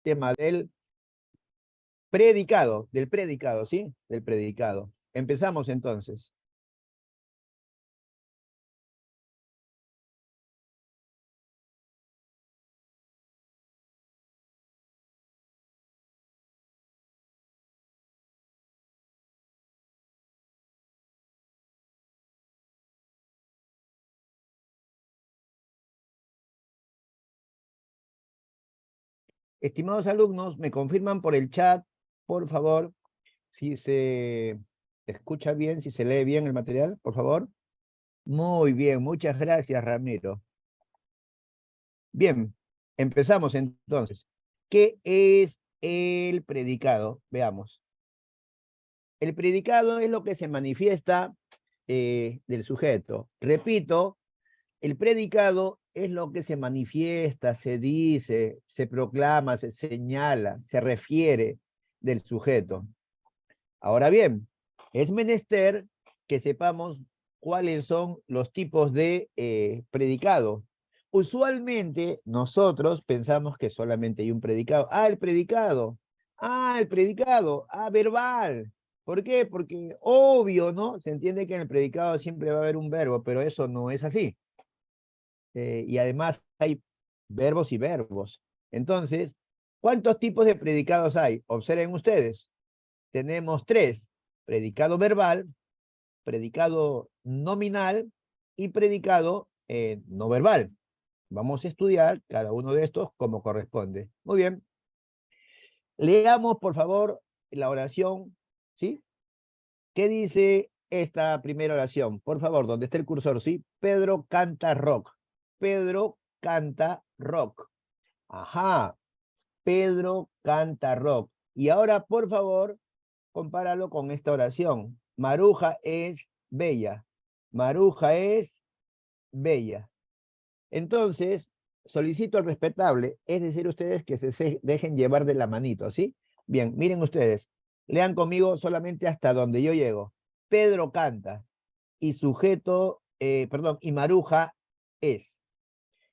tema del predicado, ¿sí? Del predicado. Empezamos entonces. Estimados alumnos, me confirman por el chat, por favor, si se escucha bien, si se lee bien el material, por favor. Muy bien, muchas gracias, Ramiro. Bien, empezamos entonces. ¿Qué es el predicado? Veamos. El predicado es lo que se manifiesta del sujeto. Repito, el predicado es lo que se manifiesta, se dice, se proclama, se señala, se refiere del sujeto. Ahora bien, es menester que sepamos cuáles son los tipos de predicado. Usualmente nosotros pensamos que solamente hay un predicado. El predicado. El predicado. Verbal. ¿Por qué? Porque obvio, ¿no? Se entiende que en el predicado siempre va a haber un verbo, pero eso no es así. Y además hay verbos y verbos. Entonces, ¿cuántos tipos de predicados hay? Observen ustedes. Tenemos tres: predicado verbal, predicado nominal y predicado no verbal. Vamos a estudiar cada uno de estos como corresponde. Muy bien. Leamos, por favor, la oración, ¿sí? ¿Qué dice esta primera oración? Por favor, donde está el cursor, ¿sí? Pedro canta rock. Pedro canta rock. Ajá. Pedro canta rock. Y ahora, por favor, compáralo con esta oración. Maruja es bella. Maruja es bella. Entonces, solicito al respetable, es decir, ustedes que se dejen llevar de la manito, ¿sí? Bien, miren ustedes, lean conmigo solamente hasta donde yo llego. Pedro canta y sujeto, perdón, y Maruja es.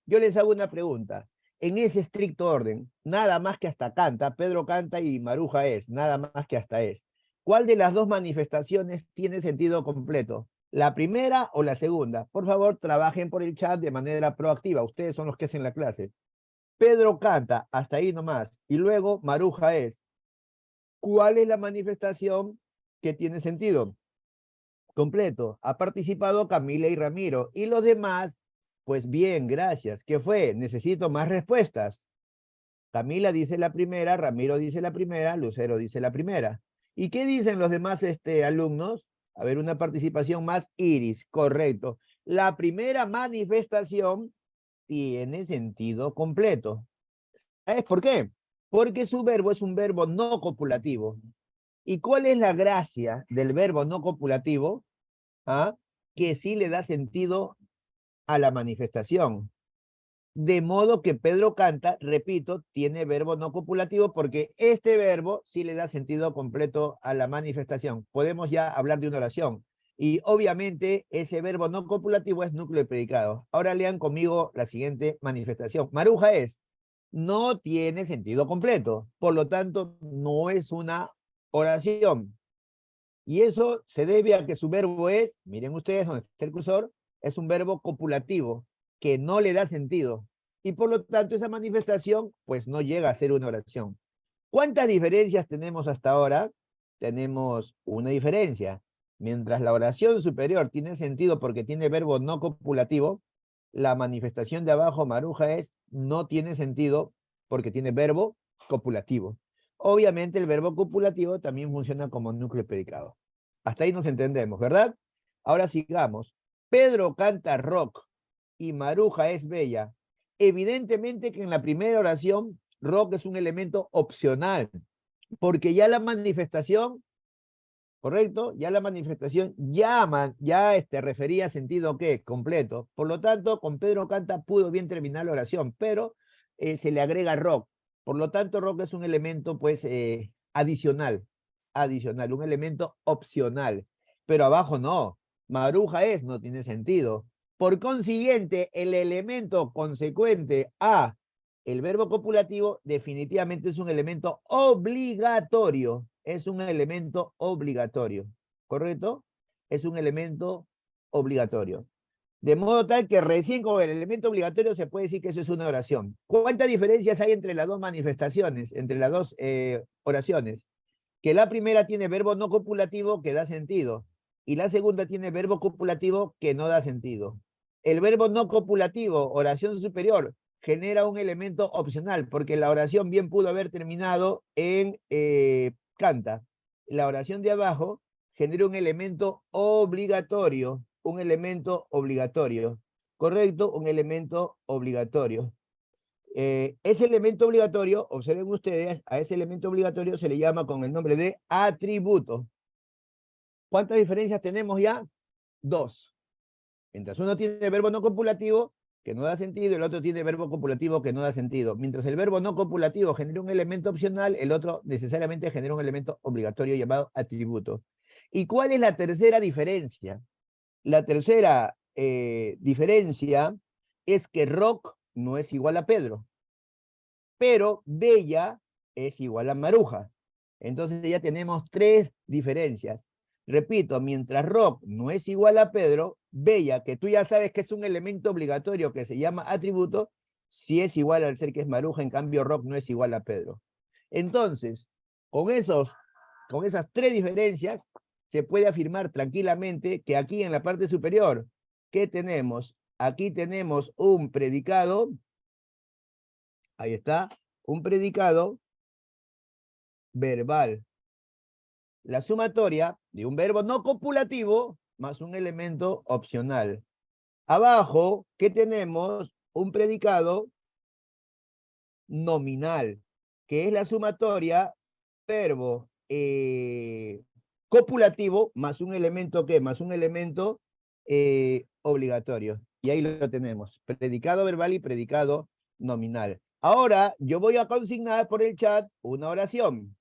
Yo les hago una pregunta. En ese estricto orden, nada más que hasta canta, Pedro canta y Maruja es, nada más que hasta es. ¿Cuál de las dos manifestaciones tiene sentido completo? ¿La primera o la segunda? Por favor, trabajen por el chat de manera proactiva. Ustedes son los que hacen la clase. Pedro canta, hasta ahí nomás. Y luego Maruja es. ¿Cuál es la manifestación que tiene sentido completo? Ha participado Camila y Ramiro. Y los demás, pues bien, gracias. ¿Qué fue? Necesito más respuestas. Camila dice la primera, Ramiro dice la primera, Lucero dice la primera. ¿Y qué dicen los demás alumnos? A ver, una participación más, Iris, correcto. La primera manifestación tiene sentido completo. ¿Sabes por qué? Porque su verbo es un verbo no copulativo. ¿Y cuál es la gracia del verbo no copulativo? ¿Ah? Que sí le da sentido a la manifestación. De modo que Pedro canta, repito, tiene verbo no copulativo porque este verbo sí le da sentido completo a la manifestación. Podemos ya hablar de una oración. Y obviamente ese verbo no copulativo es núcleo de predicado. Ahora lean conmigo la siguiente manifestación. Maruja es, no tiene sentido completo. Por lo tanto, no es una oración. Y eso se debe a que su verbo es, miren ustedes donde está el cursor, es un verbo copulativo que no le da sentido. Y por lo tanto esa manifestación pues no llega a ser una oración. ¿Cuántas diferencias tenemos hasta ahora? Tenemos una diferencia. Mientras la oración superior tiene sentido porque tiene verbo no copulativo, la manifestación de abajo, Maruja, es no tiene sentido porque tiene verbo copulativo. Obviamente el verbo copulativo también funciona como núcleo predicado. Hasta ahí nos entendemos, ¿verdad? Ahora sigamos. Pedro canta rock y Maruja es bella. Evidentemente que en la primera oración, rock es un elemento opcional, porque ya la manifestación, ¿correcto? Ya la manifestación refería sentido ¿qué? Completo. Por lo tanto, con Pedro canta pudo bien terminar la oración, pero se le agrega rock. Por lo tanto, rock es un elemento, pues, adicional, un elemento opcional. Pero abajo no. Maruja es, no tiene sentido. Por consiguiente, el elemento consecuente a el verbo copulativo definitivamente es un elemento obligatorio. Es un elemento obligatorio. ¿Correcto? Es un elemento obligatorio. De modo tal que recién con el elemento obligatorio se puede decir que eso es una oración. ¿Cuántas diferencias hay entre las dos manifestaciones, entre las dos oraciones? Que la primera tiene verbo no copulativo que da sentido y la segunda tiene verbo copulativo que no da sentido. El verbo no copulativo, oración superior, genera un elemento opcional porque la oración bien pudo haber terminado en canta. La oración de abajo genera un elemento obligatorio, ¿correcto? Un elemento obligatorio. Ese elemento obligatorio, observen ustedes, a ese elemento obligatorio se le llama con el nombre de atributo. ¿Cuántas diferencias tenemos ya? Dos. Mientras uno tiene verbo no copulativo, que no da sentido, el otro tiene verbo copulativo que no da sentido. Mientras el verbo no copulativo genera un elemento opcional, el otro necesariamente genera un elemento obligatorio llamado atributo. ¿Y cuál es la tercera diferencia? La tercera diferencia es que Rock no es igual a Pedro, pero Bella es igual a Maruja. Entonces ya tenemos tres diferencias. Repito, mientras Rock no es igual a Pedro, Bella, que tú ya sabes que es un elemento obligatorio que se llama atributo, sí es igual al ser que es Maruja, en cambio Rock no es igual a Pedro. Entonces, con esas tres diferencias, se puede afirmar tranquilamente que aquí en la parte superior, ¿qué tenemos? Aquí tenemos un predicado, ahí está, un predicado verbal. La sumatoria de un verbo no copulativo más un elemento opcional. Abajo, ¿qué tenemos? Un predicado nominal, que es la sumatoria verbo copulativo más un elemento ¿qué? Más un elemento obligatorio. Y ahí lo tenemos, predicado verbal y predicado nominal. Ahora yo voy a consignar por el chat una oración,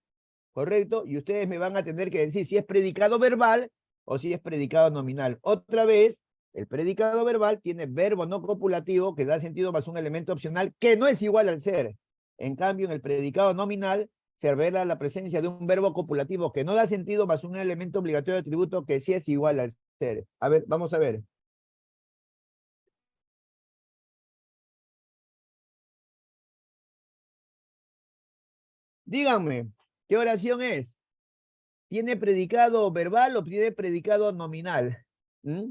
¿correcto? Y ustedes me van a tener que decir si es predicado verbal o si es predicado nominal. Otra vez, el predicado verbal tiene verbo no copulativo que da sentido más un elemento opcional que no es igual al ser. En cambio, en el predicado nominal se revela la presencia de un verbo copulativo que no da sentido más un elemento obligatorio de atributo que sí es igual al ser. A ver, vamos a ver. Díganme, ¿qué oración es? ¿Tiene predicado verbal o tiene predicado nominal? ¿Mm?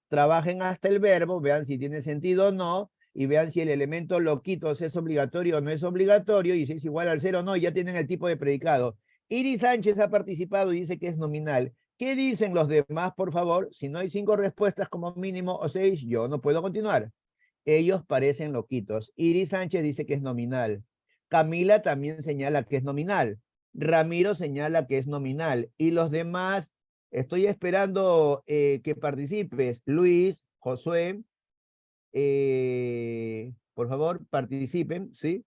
Trabajen hasta el verbo, vean si tiene sentido o no, y vean si el elemento loquitos es obligatorio o no es obligatorio, y si es igual al cero o no, y ya tienen el tipo de predicado. Iris Sánchez ha participado y dice que es nominal. ¿Qué dicen los demás, por favor? Si no hay 5 respuestas como mínimo o 6, yo no puedo continuar. Ellos parecen loquitos. Iris Sánchez dice que es nominal. Camila también señala que es nominal. Ramiro señala que es nominal. Y los demás, estoy esperando que participes. Luis, Josué, por favor, participen, ¿sí?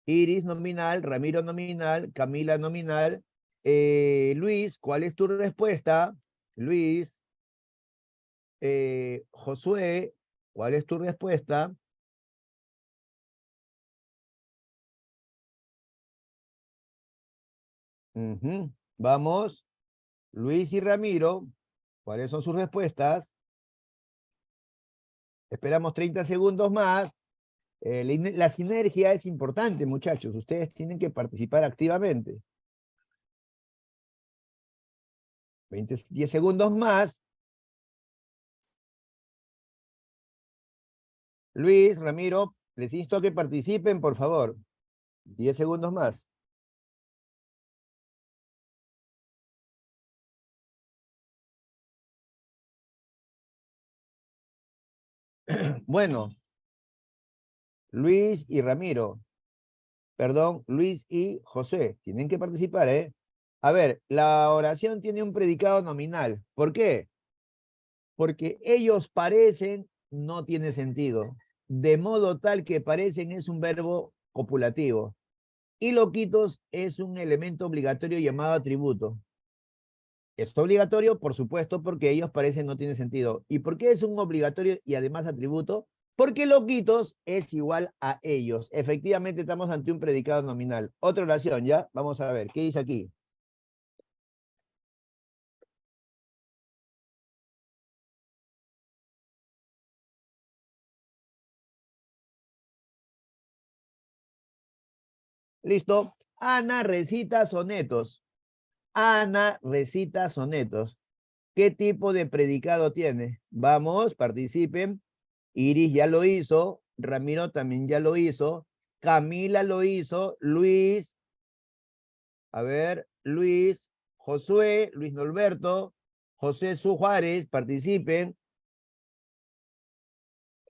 Iris nominal, Ramiro nominal, Camila nominal. Luis, ¿cuál es tu respuesta? Luis, Josué, ¿cuál es tu respuesta? Vamos, Luis y Ramiro, ¿cuáles son sus respuestas? Esperamos 30 segundos más. La sinergia es importante, muchachos. Ustedes tienen que participar activamente. 10 segundos más. Luis, Ramiro, les insto a que participen, por favor. 10 segundos más. Bueno, Luis y Ramiro, perdón, Luis y José, tienen que participar, ¿eh? A ver, la oración tiene un predicado nominal. ¿Por qué? Porque ellos parecen, no tiene sentido. De modo tal que parecen es un verbo copulativo. Y loquitos es un elemento obligatorio llamado atributo. Es obligatorio, por supuesto, porque ellos parecen no tiene sentido. ¿Y por qué es un obligatorio y además atributo? Porque loquitos es igual a ellos. Efectivamente, estamos ante un predicado nominal. Otra oración, ¿ya? Vamos a ver, ¿qué dice aquí? ¿Listo? Ana recita sonetos. Ana recita sonetos. ¿Qué tipo de predicado tiene? Vamos, participen. Iris ya lo hizo, Ramiro también ya lo hizo, Camila lo hizo, Luis, a ver, Luis, Josué, Luis Norberto, José Su Juárez, participen.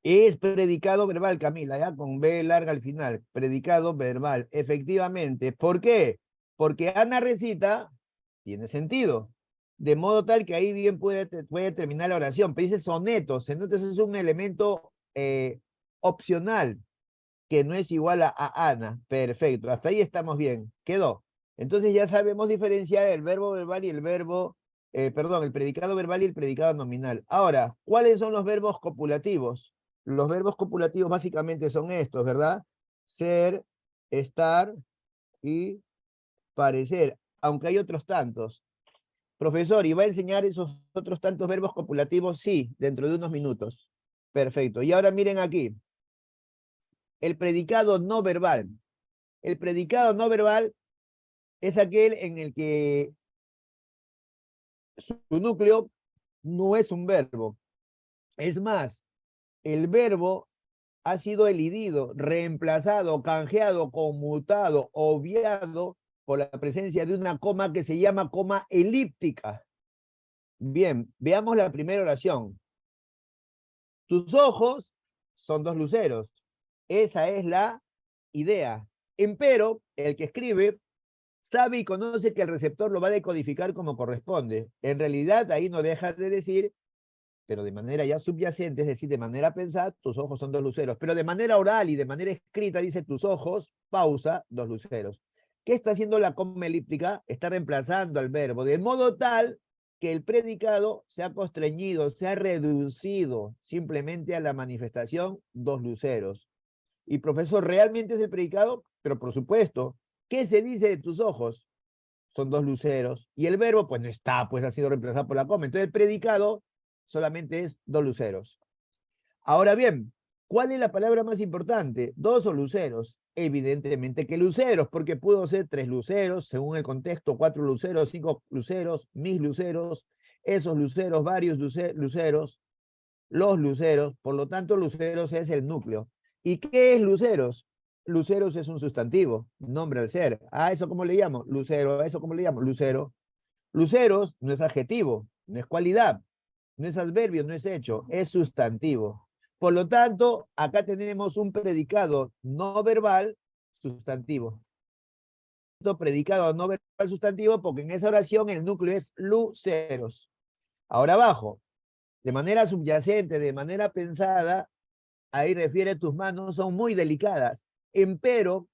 Es predicado verbal, Camila, ya con B larga al final, predicado verbal, efectivamente. ¿Por qué? Porque Ana recita, tiene sentido, de modo tal que ahí bien puede terminar la oración, pero dice sonetos, entonces es un elemento opcional, que no es igual a Ana. Perfecto, hasta ahí estamos bien, quedó. Entonces ya sabemos diferenciar el verbo verbal y el verbo, perdón, el predicado verbal y el predicado nominal. Ahora, ¿cuáles son los verbos copulativos? Los verbos copulativos básicamente son estos, ¿verdad? Ser, estar y parecer, aunque hay otros tantos. Profesor, ¿y va a enseñar esos otros tantos verbos copulativos? Sí, dentro de unos minutos. Perfecto. Y ahora miren aquí, el predicado no verbal. El predicado no verbal es aquel en el que su núcleo no es un verbo. Es más, el verbo ha sido elidido, reemplazado, canjeado, conmutado, obviado por la presencia de una coma que se llama coma elíptica. Bien, veamos la primera oración. Tus ojos son dos luceros. Esa es la idea. Empero, el que escribe sabe y conoce que el receptor lo va a decodificar como corresponde. En realidad, ahí no deja de decir, pero de manera ya subyacente, es decir, de manera pensada, tus ojos son dos luceros. Pero de manera oral y de manera escrita dice tus ojos, pausa, dos luceros. ¿Qué está haciendo la coma elíptica? Está reemplazando al verbo, de modo tal que el predicado se ha constreñido, se ha reducido simplemente a la manifestación dos luceros. Y profesor, ¿realmente es el predicado? Pero por supuesto, ¿qué se dice de tus ojos? Son dos luceros. Y el verbo, pues no está, pues ha sido reemplazado por la coma. Entonces el predicado solamente es dos luceros. Ahora bien, ¿cuál es la palabra más importante? Dos o luceros. Evidentemente que luceros, porque pudo ser tres luceros, según el contexto, cuatro luceros, cinco luceros, mis luceros, esos luceros, varios luceros, los luceros, por lo tanto, luceros es el núcleo. ¿Y qué es luceros? Luceros es un sustantivo, nombre al ser. ¿A eso cómo le llamo? Lucero. ¿A eso cómo le llamo? Lucero. Luceros no es adjetivo, no es cualidad, no es adverbio, no es hecho, es sustantivo. Por lo tanto, acá tenemos un predicado no verbal sustantivo. Predicado no verbal sustantivo porque en esa oración el núcleo es luceros. Ahora abajo, de manera subyacente, de manera pensada, ahí refiere tus manos son muy delicadas. Empero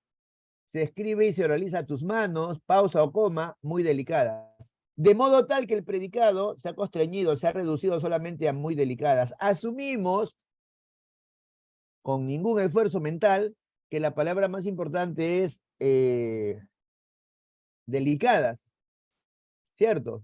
se escribe y se oraliza tus manos, pausa o coma, muy delicadas. De modo tal que el predicado se ha constreñido, se ha reducido solamente a muy delicadas. Asumimos, con ningún esfuerzo mental, que la palabra más importante es delicadas, ¿cierto?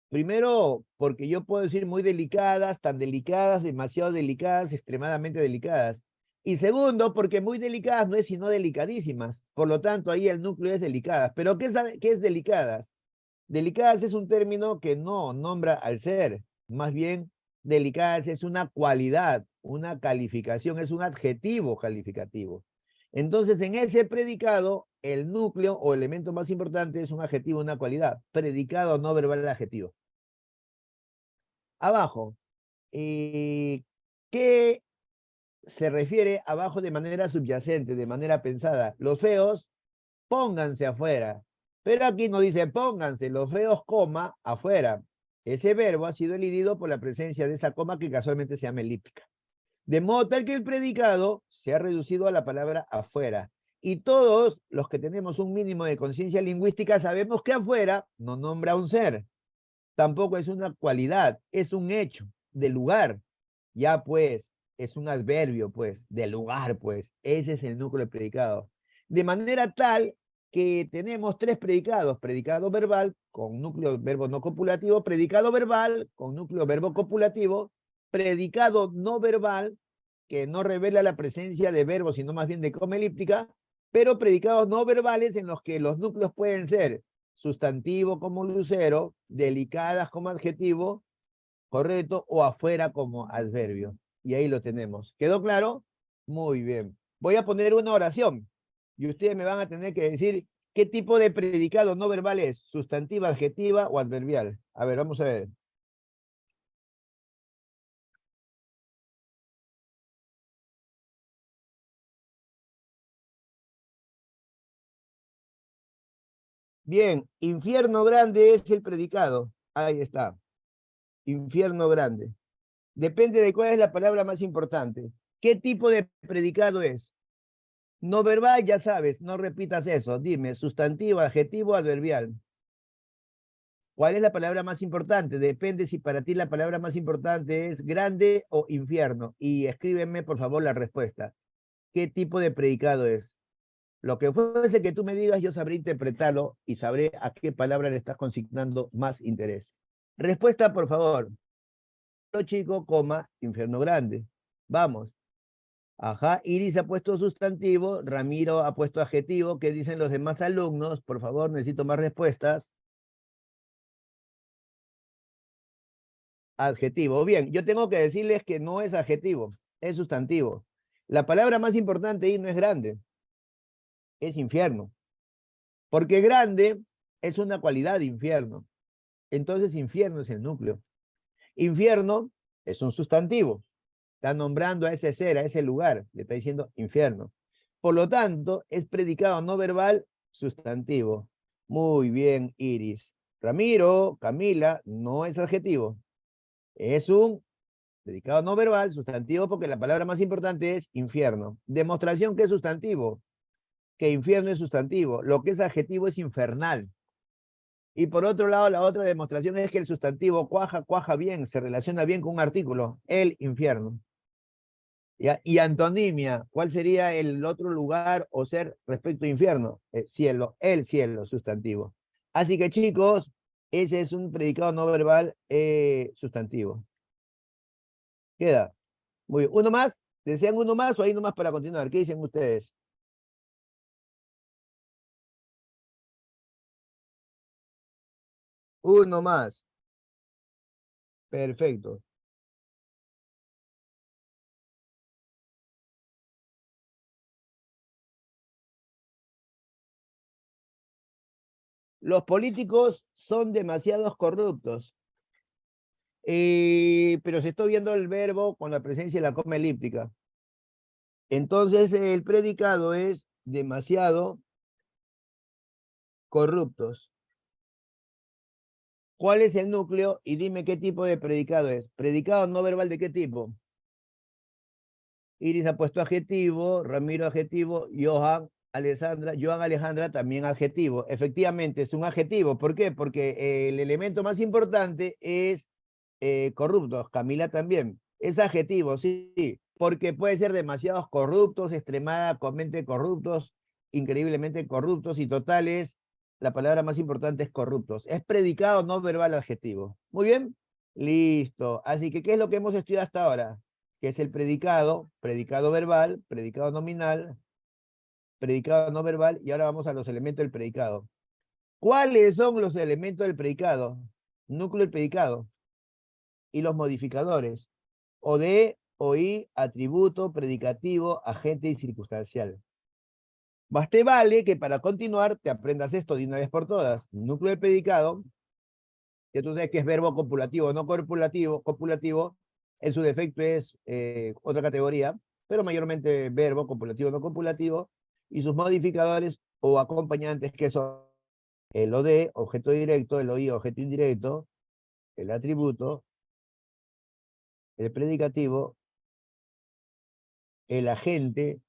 Primero, porque yo puedo decir muy delicadas, tan delicadas, demasiado delicadas, extremadamente delicadas. Y segundo, porque muy delicadas no es sino delicadísimas. Por lo tanto, ahí el núcleo es delicadas. ¿Pero qué es delicadas? Delicadas es un término que no nombra al ser. Más bien, delicadas es una cualidad, una calificación, es un adjetivo calificativo. Entonces, en ese predicado, el núcleo o elemento más importante es un adjetivo, una cualidad. Predicado no verbal adjetivo. Abajo, ¿qué se refiere abajo de manera subyacente, de manera pensada? Los feos, pónganse afuera. Pero aquí no dice pónganse, los feos, coma, afuera. Ese verbo ha sido elidido por la presencia de esa coma que casualmente se llama elíptica. De modo tal que el predicado se ha reducido a la palabra afuera. Y todos los que tenemos un mínimo de conciencia lingüística sabemos que afuera no nombra un ser, tampoco es una cualidad, es un hecho de lugar. Ya pues, es un adverbio, pues, de lugar, pues. Ese es el núcleo del predicado. De manera tal que tenemos tres predicados: predicado verbal con núcleo verbo no copulativo, predicado verbal con núcleo verbo copulativo, predicado no verbal, que no revela la presencia de verbo, sino más bien de coma elíptica, pero predicados no verbales en los que los núcleos pueden ser sustantivo como lucero, delicadas como adjetivo, correcto, o afuera como adverbio. Y ahí lo tenemos. ¿Quedó claro? Muy bien. Voy a poner una oración y ustedes me van a tener que decir qué tipo de predicado no verbal es: sustantiva, adjetiva o adverbial. A ver, vamos a ver. Bien, infierno grande es el predicado. Ahí está. Infierno grande. Depende de cuál es la palabra más importante. ¿Qué tipo de predicado es? No verbal, ya sabes, no repitas eso. Dime, sustantivo, adjetivo, adverbial. ¿Cuál es la palabra más importante? Depende si para ti la palabra más importante es grande o infierno. Y escríbeme, por favor, la respuesta. ¿Qué tipo de predicado es? Lo que fuese que tú me digas, yo sabré interpretarlo y sabré a qué palabra le estás consignando más interés. Respuesta, por favor. Chico, coma, infierno grande. Vamos. Ajá, Iris ha puesto sustantivo, Ramiro ha puesto adjetivo. ¿Qué dicen los demás alumnos? Por favor, necesito más respuestas. Adjetivo. Bien, yo tengo que decirles que no es adjetivo, es sustantivo. La palabra más importante ahí no es grande, es infierno. Porque grande es una cualidad de infierno. Entonces infierno es el núcleo. Infierno es un sustantivo. Está nombrando a ese ser, a ese lugar. Le está diciendo infierno. Por lo tanto, es predicado no verbal sustantivo. Muy bien, Iris. Ramiro, Camila, no es adjetivo. Es un predicado no verbal, sustantivo, porque la palabra más importante es infierno. Demostración que es sustantivo, que infierno es sustantivo. Lo que es adjetivo es infernal. Y por otro lado, la otra demostración es que el sustantivo cuaja, cuaja bien, se relaciona bien con un artículo, el infierno. ¿Ya? Y antonimia, ¿cuál sería el otro lugar o ser respecto a infierno? Cielo, el cielo, sustantivo. Así que chicos, ese es un predicado no verbal sustantivo. Queda. Muy bien. ¿Uno más? ¿Desean uno más o hay uno más para continuar? ¿Qué dicen ustedes? Uno más. Perfecto. Los políticos son demasiados corruptos. Pero se está viendo el verbo con la presencia de la coma elíptica. Entonces el predicado es demasiado corruptos. ¿Cuál es el núcleo? Y dime qué tipo de predicado es. ¿Predicado no verbal de qué tipo? Iris ha puesto adjetivo, Ramiro adjetivo, Johan Alejandra también adjetivo. Efectivamente, es un adjetivo. ¿Por qué? Porque el elemento más importante es corruptos. Camila también. Es adjetivo, sí, porque puede ser demasiados corruptos, extremadamente corruptos, increíblemente corruptos y totales. La palabra más importante es corruptos. Es predicado no verbal adjetivo. Muy bien. Listo. Así que, ¿qué es lo que hemos estudiado hasta ahora? Que es el predicado, predicado verbal, predicado nominal, predicado no verbal, y ahora vamos a los elementos del predicado. ¿Cuáles son los elementos del predicado? Núcleo del predicado y los modificadores. O de, oí, atributo, predicativo, agente y circunstancial. Más te vale que para continuar te aprendas esto de una vez por todas. Núcleo del predicado, que tú sabes que es verbo copulativo, no copulativo, copulativo, en su defecto es otra categoría, pero mayormente verbo copulativo, no copulativo, y sus modificadores o acompañantes que son el OD, objeto directo, el OI, objeto indirecto, el atributo, el predicativo, el agente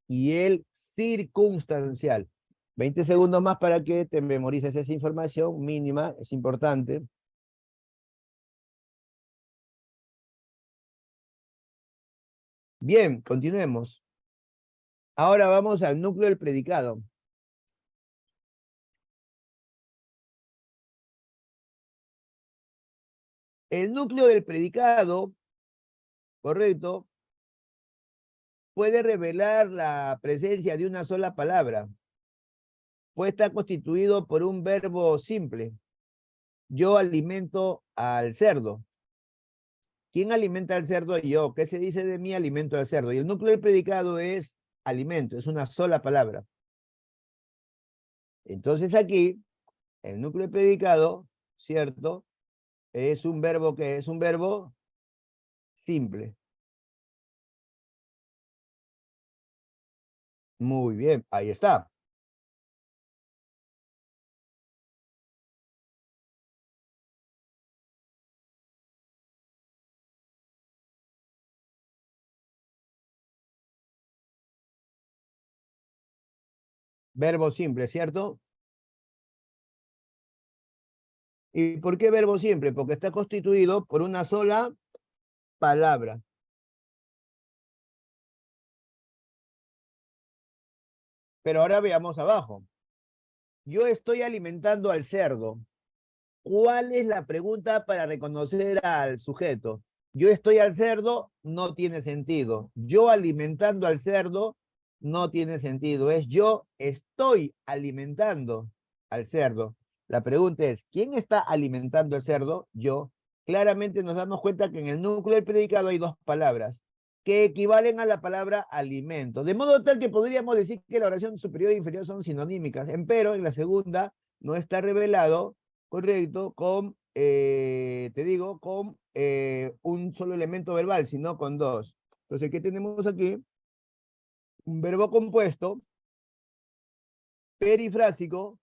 y el circunstancial. 20 segundos más para que te memorices esa información mínima, es importante. Bien, continuemos. Ahora vamos al núcleo del predicado. El núcleo del predicado, correcto, puede revelar la presencia de una sola palabra. Puede estar constituido por un verbo simple. Yo alimento al cerdo. ¿Quién alimenta al cerdo? Yo. ¿Qué se dice de mí? Alimento al cerdo. Y el núcleo del predicado es alimento, es una sola palabra. Entonces aquí, el núcleo del predicado, ¿cierto? Es un verbo que es un verbo simple. Muy bien, ahí está. Verbo simple, ¿cierto? ¿Y por qué verbo simple? Porque está constituido por una sola palabra. Pero ahora veamos abajo. Yo estoy alimentando al cerdo. ¿Cuál es la pregunta para reconocer al sujeto? Yo estoy al cerdo, no tiene sentido. Yo alimentando al cerdo, no tiene sentido. Es yo estoy alimentando al cerdo. La pregunta es, ¿quién está alimentando al cerdo? Yo. Claramente nos damos cuenta que en el núcleo del predicado hay dos palabras que equivalen a la palabra alimento. De modo tal que podríamos decir que la oración superior e inferior son sinonímicas. Empero, en la segunda no está revelado, correcto, con, te digo, con un solo elemento verbal, sino con dos. Entonces, ¿qué tenemos aquí? Un verbo compuesto, perifrásico,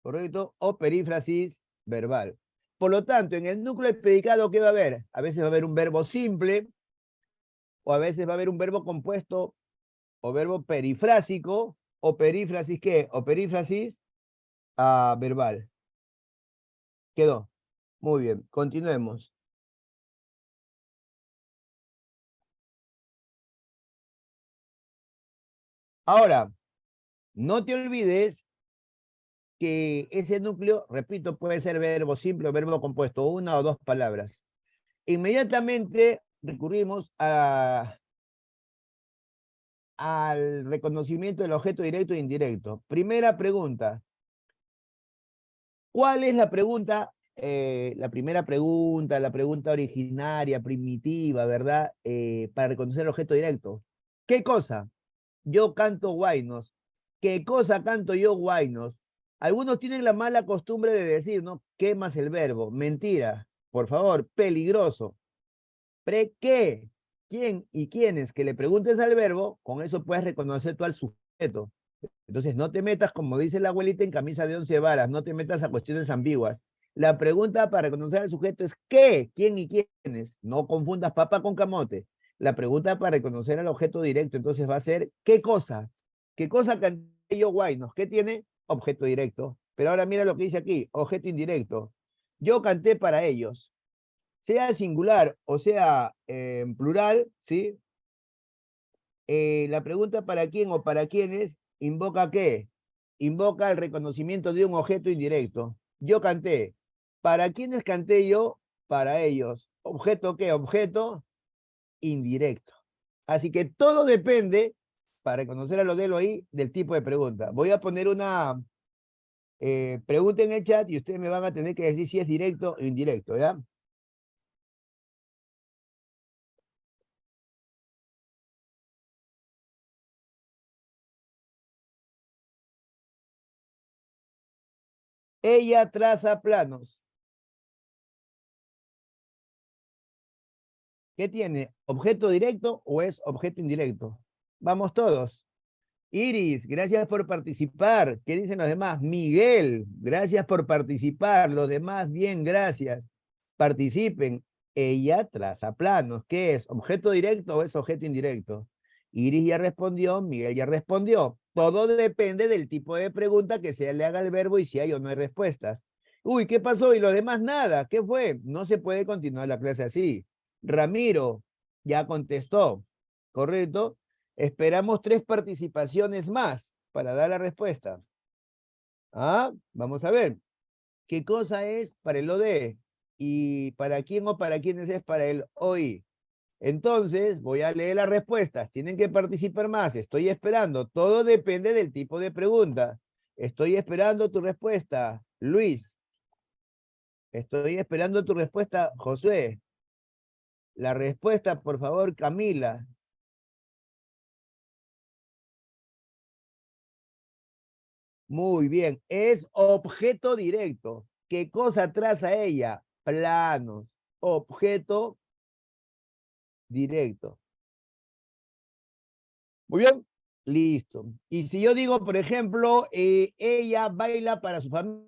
correcto, o perífrasis verbal. Por lo tanto, en el núcleo del predicado, ¿qué va a haber? A veces va a haber un verbo simple, o a veces va a haber un verbo compuesto, o verbo perifrásico, o perífrasis, ¿qué? O perífrasis verbal. Quedó. Muy bien, continuemos. Ahora, no te olvides que ese núcleo, repito, puede ser verbo simple o verbo compuesto, una o dos palabras. Inmediatamente recurrimos al reconocimiento del objeto directo e indirecto. Primera pregunta. ¿Cuál es la pregunta? La primera pregunta, la pregunta originaria, primitiva, ¿verdad? Para reconocer el objeto directo. ¿Qué cosa? Yo canto guainos. ¿Qué cosa canto yo guainos? Algunos tienen la mala costumbre de decir, ¿no? Quemas el verbo. Mentira. Por favor, peligroso. ¿Qué? ¿Quién y quiénes? Que le preguntes al verbo, con eso puedes reconocer tú al sujeto. Entonces, no te metas, como dice la abuelita, en camisa de 11 varas, no te metas a cuestiones ambiguas. La pregunta para reconocer al sujeto es ¿qué? ¿Quién y quiénes? No confundas papa con camote. La pregunta para reconocer al objeto directo, entonces va a ser ¿qué cosa? ¿Qué cosa canté yo guaynos? ¿Qué tiene? Objeto directo. Pero ahora mira lo que dice aquí, objeto indirecto. Yo canté para ellos. Sea singular o sea en plural, ¿sí? La pregunta para quién o para quiénes invoca qué? Invoca el reconocimiento de un objeto indirecto. Yo canté. ¿Para quiénes canté yo? Para ellos. ¿Objeto qué? Objeto indirecto. Así que todo depende, para reconocer a lo de lo ahí, del tipo de pregunta. Voy a poner una pregunta en el chat y ustedes me van a tener que decir si es directo o indirecto, ¿ya? Ella traza planos. ¿Qué tiene? ¿Objeto directo o es objeto indirecto? Vamos todos. Iris, gracias por participar. ¿Qué dicen los demás? Miguel, gracias por participar. Los demás, bien, gracias. Participen. Ella traza planos. ¿Qué es? ¿Objeto directo o es objeto indirecto? Iris ya respondió, Miguel ya respondió. Todo depende del tipo de pregunta que se le haga al verbo y si hay o no hay respuestas. Uy, ¿qué pasó? Y los demás nada. ¿Qué fue? No se puede continuar la clase así. Ramiro ya contestó, ¿correcto? Esperamos 3 participaciones más para dar la respuesta. Ah, vamos a ver. ¿Qué cosa es para el OD? ¿Y para quién o para quiénes es para el OI? Entonces, voy a leer las respuestas. Tienen que participar más. Estoy esperando. Todo depende del tipo de pregunta. Estoy esperando tu respuesta, Luis. Estoy esperando tu respuesta, Josué. La respuesta, por favor, Camila. Muy bien. Es objeto directo. ¿Qué cosa traza ella? Planos. Objeto directo. Muy bien. Listo. Y si yo digo, por ejemplo, ella baila para su familia,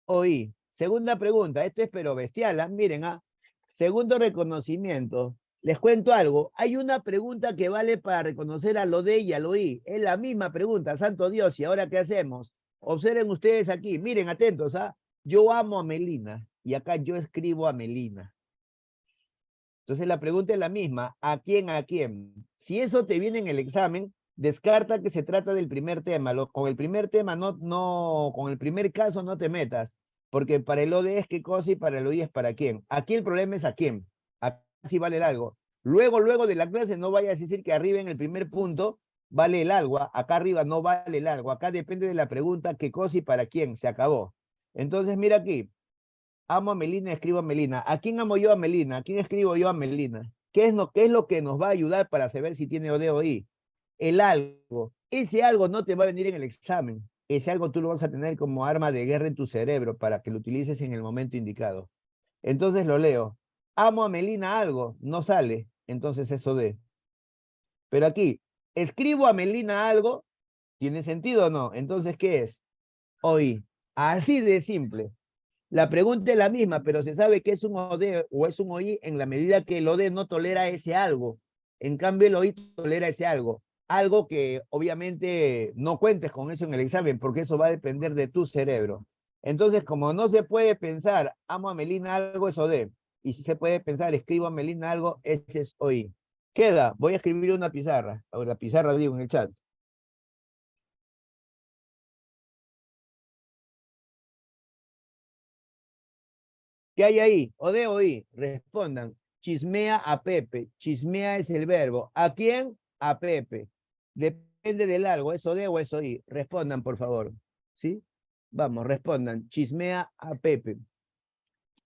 oí. Segunda pregunta, esto es pero bestial, ¿ah? Miren, segundo reconocimiento. Les cuento algo, hay una pregunta que vale para reconocer a lo de y a lo oí. Es la misma pregunta, santo Dios, ¿y ahora qué hacemos? Observen ustedes aquí, miren, atentos, ¿ah? Yo amo a Melina, y acá yo escribo a Melina. Entonces la pregunta es la misma, ¿a quién, a quién? Si eso te viene en el examen, descarta que se trata del primer tema. Con el primer tema, con el primer caso no te metas, porque para el OD es qué cosa y para el OI es para quién. Aquí el problema es a quién. Acá sí vale el algo. Luego de la clase no vayas a decir que arriba en el primer punto vale el algo. Acá arriba no vale el algo. Acá depende de la pregunta qué cosa y para quién. Se acabó. Entonces mira aquí. Amo a Melina, escribo a Melina. ¿A quién amo yo a Melina? ¿A quién escribo yo a Melina? Qué es lo que nos va a ayudar para saber si tiene o de o i? El algo. Ese algo no te va a venir en el examen. Ese algo tú lo vas a tener como arma de guerra en tu cerebro para que lo utilices en el momento indicado. Entonces lo leo. Amo a Melina algo. No sale. Entonces eso de. Pero aquí, escribo a Melina algo. ¿Tiene sentido o no? Entonces, ¿qué es? Oí. Así de simple. La pregunta es la misma, pero se sabe que es un OD o es un OI en la medida que el OD no tolera ese algo. En cambio, el OI tolera ese algo. Algo que obviamente no cuentes con eso en el examen, porque eso va a depender de tu cerebro. Entonces, como no se puede pensar, amo a Melina algo, es OD. Y si se puede pensar, escribo a Melina algo, ese es OI. Queda, voy a escribir una pizarra, o la pizarra digo en el chat. ¿Qué hay ahí? O de oí. Respondan. Chismea a Pepe. Chismea es el verbo. ¿A quién? A Pepe. Depende del algo. ¿Es o de o es oí? Respondan, por favor. ¿Sí? Vamos, respondan. Chismea a Pepe.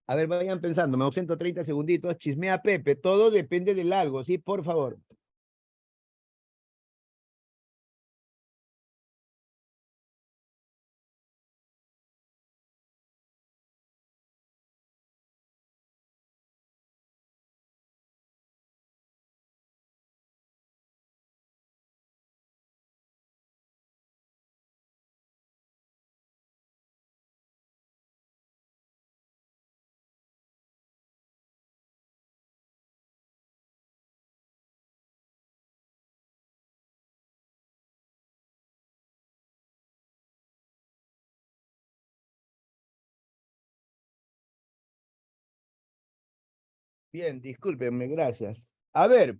A ver, vayan pensando. Me ausento 30 segunditos. Chismea a Pepe. Todo depende del algo. ¿Sí? Por favor. Bien, discúlpenme, gracias. A ver,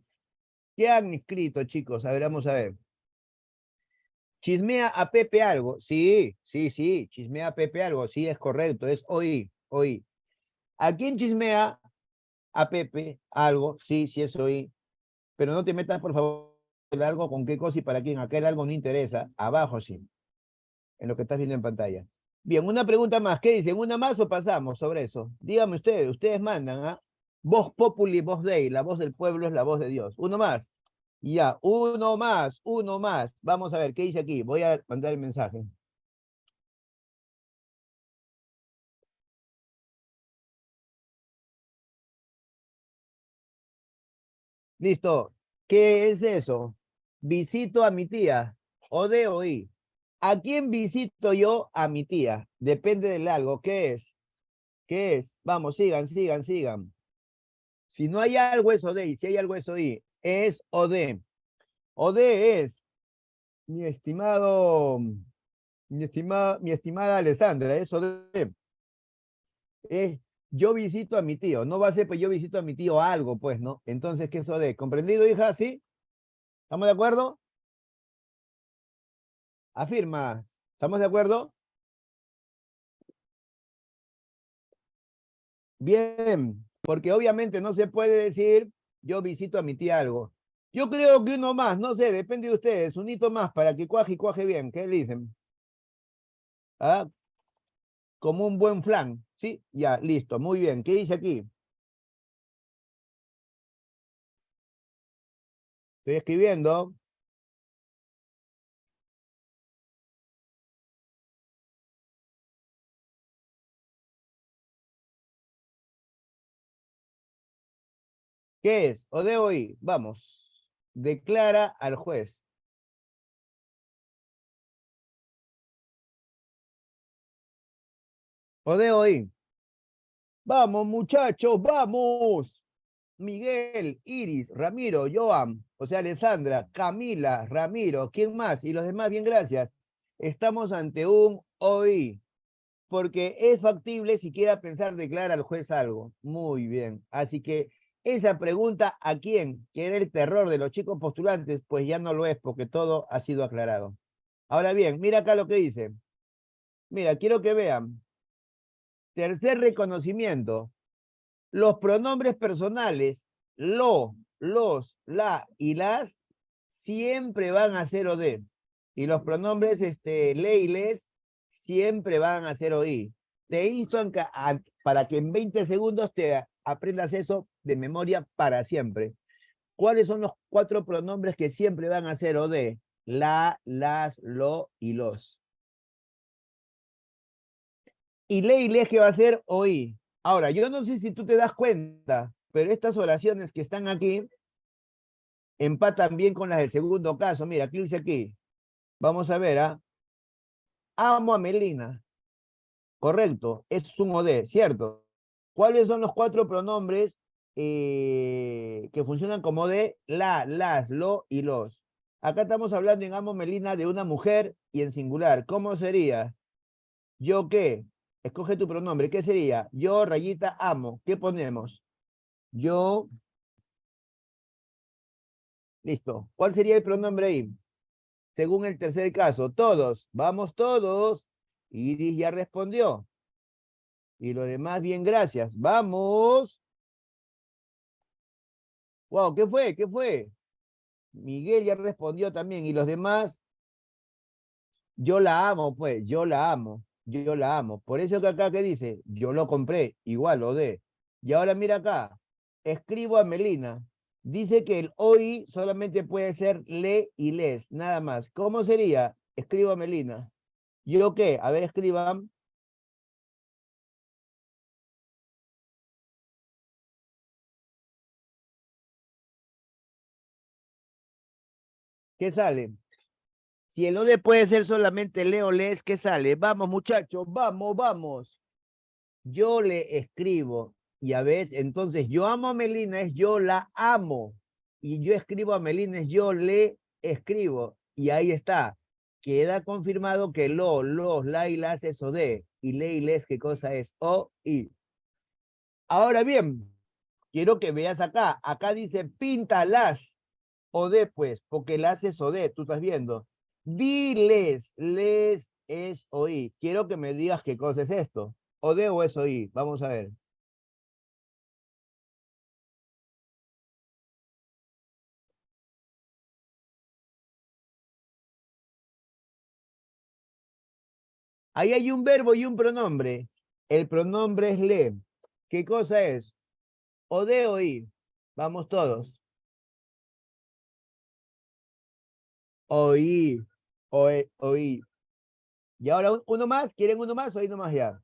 ¿qué han escrito, chicos? A ver, vamos a ver. Chismea a Pepe algo. Sí, sí, sí. Chismea a Pepe algo. Sí, es correcto. Es oí, oí. ¿A quién chismea? A Pepe algo. Sí, sí, es oí. Pero no te metas, por favor, el algo con qué cosa y para quién. Aquel algo no interesa. Abajo sí. En lo que estás viendo en pantalla. Bien, una pregunta más. ¿Qué dicen? ¿Una más o pasamos sobre eso? Díganme ustedes. Ustedes mandan, ¿ah? Voz populi, voz dei. La voz del pueblo es la voz de Dios. Uno más. Ya, uno más, uno más. Vamos a ver, ¿qué dice aquí? Voy a mandar el mensaje. Listo. ¿Qué es eso? Visito a mi tía. O de oí. ¿A quién visito yo? A mi tía. Depende del algo. ¿Qué es? ¿Qué es? Vamos, sigan, sigan, sigan. Si no hay algo, es o de. Y si hay algo, es oí. Es o de. OD es, mi estimada Alessandra, es OD. Es, yo visito a mi tío. No va a ser, pues yo visito a mi tío algo, pues, ¿no? Entonces, ¿qué es OD? ¿Comprendido, hija? ¿Sí? ¿Estamos de acuerdo? Afirma. ¿Estamos de acuerdo? Bien, porque obviamente no se puede decir yo visito a mi tía algo. Yo creo que uno más, no sé, depende de ustedes, un hito más para que cuaje y cuaje bien. ¿Qué le dicen? ¿Ah? Como un buen flan. Sí, ya, listo, muy bien. ¿Qué dice aquí? Estoy escribiendo. ¿Qué es? O de hoy. Vamos. Declara al juez. O de hoy. Vamos, muchachos, vamos. Miguel, Iris, Ramiro, Joan, o sea, Alessandra, Camila, Ramiro, ¿quién más? Y los demás, bien, gracias. Estamos ante un OI, porque es factible siquiera pensar declarar al juez algo. Muy bien. Así que esa pregunta, ¿a quién? Que era el terror de los chicos postulantes, pues ya no lo es, porque todo ha sido aclarado. Ahora bien, mira acá lo que dice. Mira, quiero que vean. Tercer reconocimiento. Los pronombres personales, lo, los, la y las, siempre van a ser o de. Y los pronombres le y les siempre van a ser o i. Te insto para que en 20 segundos te aprendas eso de memoria para siempre. ¿Cuáles son los 4 pronombres que siempre van a ser o de? La, las, lo y los. Y le y les que va a ser oí. Ahora, yo no sé si tú te das cuenta, pero estas oraciones que están aquí empatan bien con las del segundo caso. Mira, aquí dice aquí. Vamos a ver, ¿ah? Amo a Melina. Correcto, es un OD, ¿cierto? ¿Cuáles son los 4 pronombres que funcionan como de la, las, lo y los? Acá estamos hablando en amo Melina de una mujer y en singular. ¿Cómo sería? ¿Yo qué? Escoge tu pronombre. ¿Qué sería? Yo, rayita, amo. ¿Qué ponemos? Yo, listo. ¿Cuál sería el pronombre ahí? Según el tercer caso, todos. Vamos todos. Iris ya respondió. Y lo demás, bien, gracias. Vamos. Wow, ¿qué fue? ¿Qué fue? Miguel ya respondió también. Y los demás, yo la amo, pues. Yo la amo. Yo la amo. Por eso que acá, ¿qué dice? Yo lo compré. Igual lo de. Y ahora mira acá. Escribo a Melina. Dice que el hoy solamente puede ser le y les, nada más. ¿Cómo sería? Escribo a Melina. ¿Yo qué? A ver, escriban. ¿Qué sale? Si el ode puede ser solamente le o les, ¿qué sale? Vamos, muchachos, vamos, vamos. Yo le escribo. Y a veces, entonces, yo amo a Melina es yo la amo. Y yo escribo a Melina es yo le escribo. Y ahí está. Queda confirmado que lo, los, la y las es o de. Y le y les, ¿qué cosa es? O y. Ahora bien, quiero que veas acá. Acá dice píntalas. O de, pues, porque las es o de, tú estás viendo. Diles, les es oí. Quiero que me digas qué cosa es esto. O de o es oí. Vamos a ver. Ahí hay un verbo y un pronombre. El pronombre es le. ¿Qué cosa es? O de oí. Vamos todos. Oí. Oí. Y ahora uno más. ¿Quieren uno más o ahí nomás ya?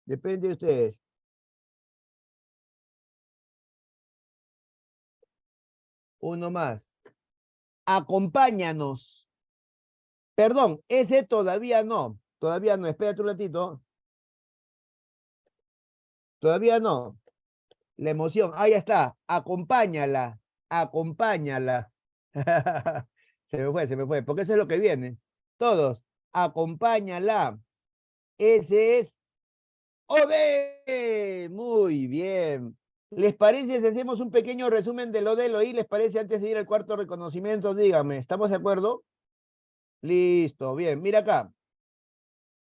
Depende de ustedes. Uno más. Acompáñanos. Perdón, ese todavía no. Todavía no. Espérate un ratito. Todavía no. La emoción. Ahí está. Acompáñala. Acompáñala. Se me fue, porque eso es lo que viene. Todos, acompáñala. Ese es OD. Muy bien. ¿Les parece si hacemos un pequeño resumen del OD, el OI? ¿Les parece antes de ir al cuarto reconocimiento? Díganme, ¿estamos de acuerdo? Listo, bien. Mira acá.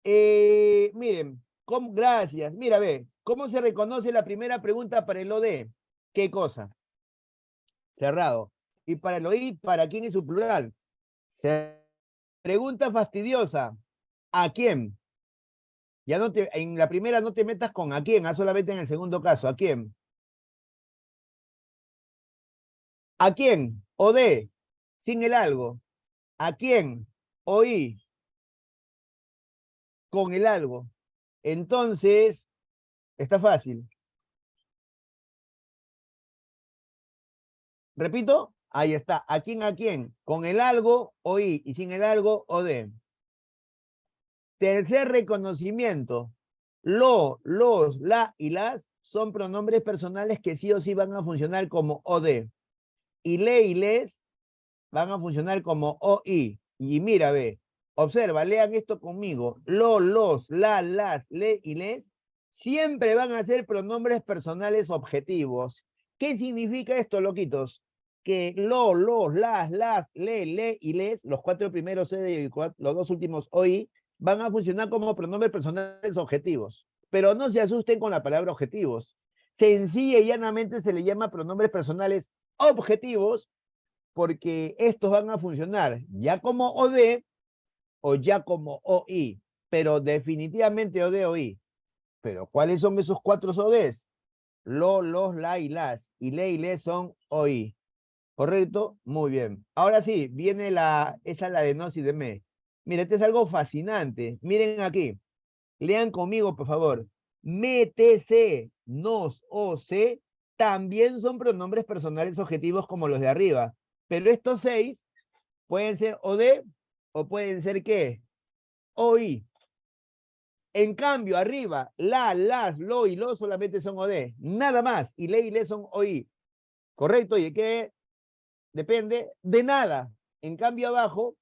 Miren, gracias. Mira, ve, ¿cómo se reconoce la primera pregunta para el OD? ¿Qué cosa? Cerrado. Y para el OI, ¿para quién es su plural? Pregunta fastidiosa. ¿A quién? Ya no te, en la primera no te metas con a quién, solamente en el segundo caso. ¿A quién? ¿A quién? O de, sin el algo. ¿A quién? Oí, con el algo. Entonces, está fácil. Repito, ahí está. ¿A quién? ¿A quién? Con el algo, oí, y sin el algo, o de. Tercer reconocimiento. Lo, los, la y las son pronombres personales que sí o sí van a funcionar como o de. Y le y les van a funcionar como OI. Y mira, ve, observa, lean esto conmigo. Lo, los, la, las, le y les siempre van a ser pronombres personales objetivos. ¿Qué significa esto, loquitos? Que lo, los, las, le y les, los cuatro primeros y los dos últimos OI, van a funcionar como pronombres personales objetivos. Pero no se asusten con la palabra objetivos. Sencilla y llanamente se le llama pronombres personales objetivos porque estos van a funcionar ya como OD o ya como OI, pero definitivamente OD OI. Pero ¿cuáles son esos cuatro ODs? Lo, los, la y las. Y le y le son OI. ¿Correcto? Muy bien. Ahora sí, viene esa la de nos y de me. Mira, este es algo fascinante. Miren aquí. Lean conmigo, por favor. Me, te, se, nos o se también son pronombres personales objetivos como los de arriba. Pero estos seis pueden ser o de o pueden ser qué, o y. En cambio, arriba, la, las, lo y lo solamente son o de. Nada más. Y le y le son o y. Correcto. ¿Y qué? Depende de nada. En cambio, abajo,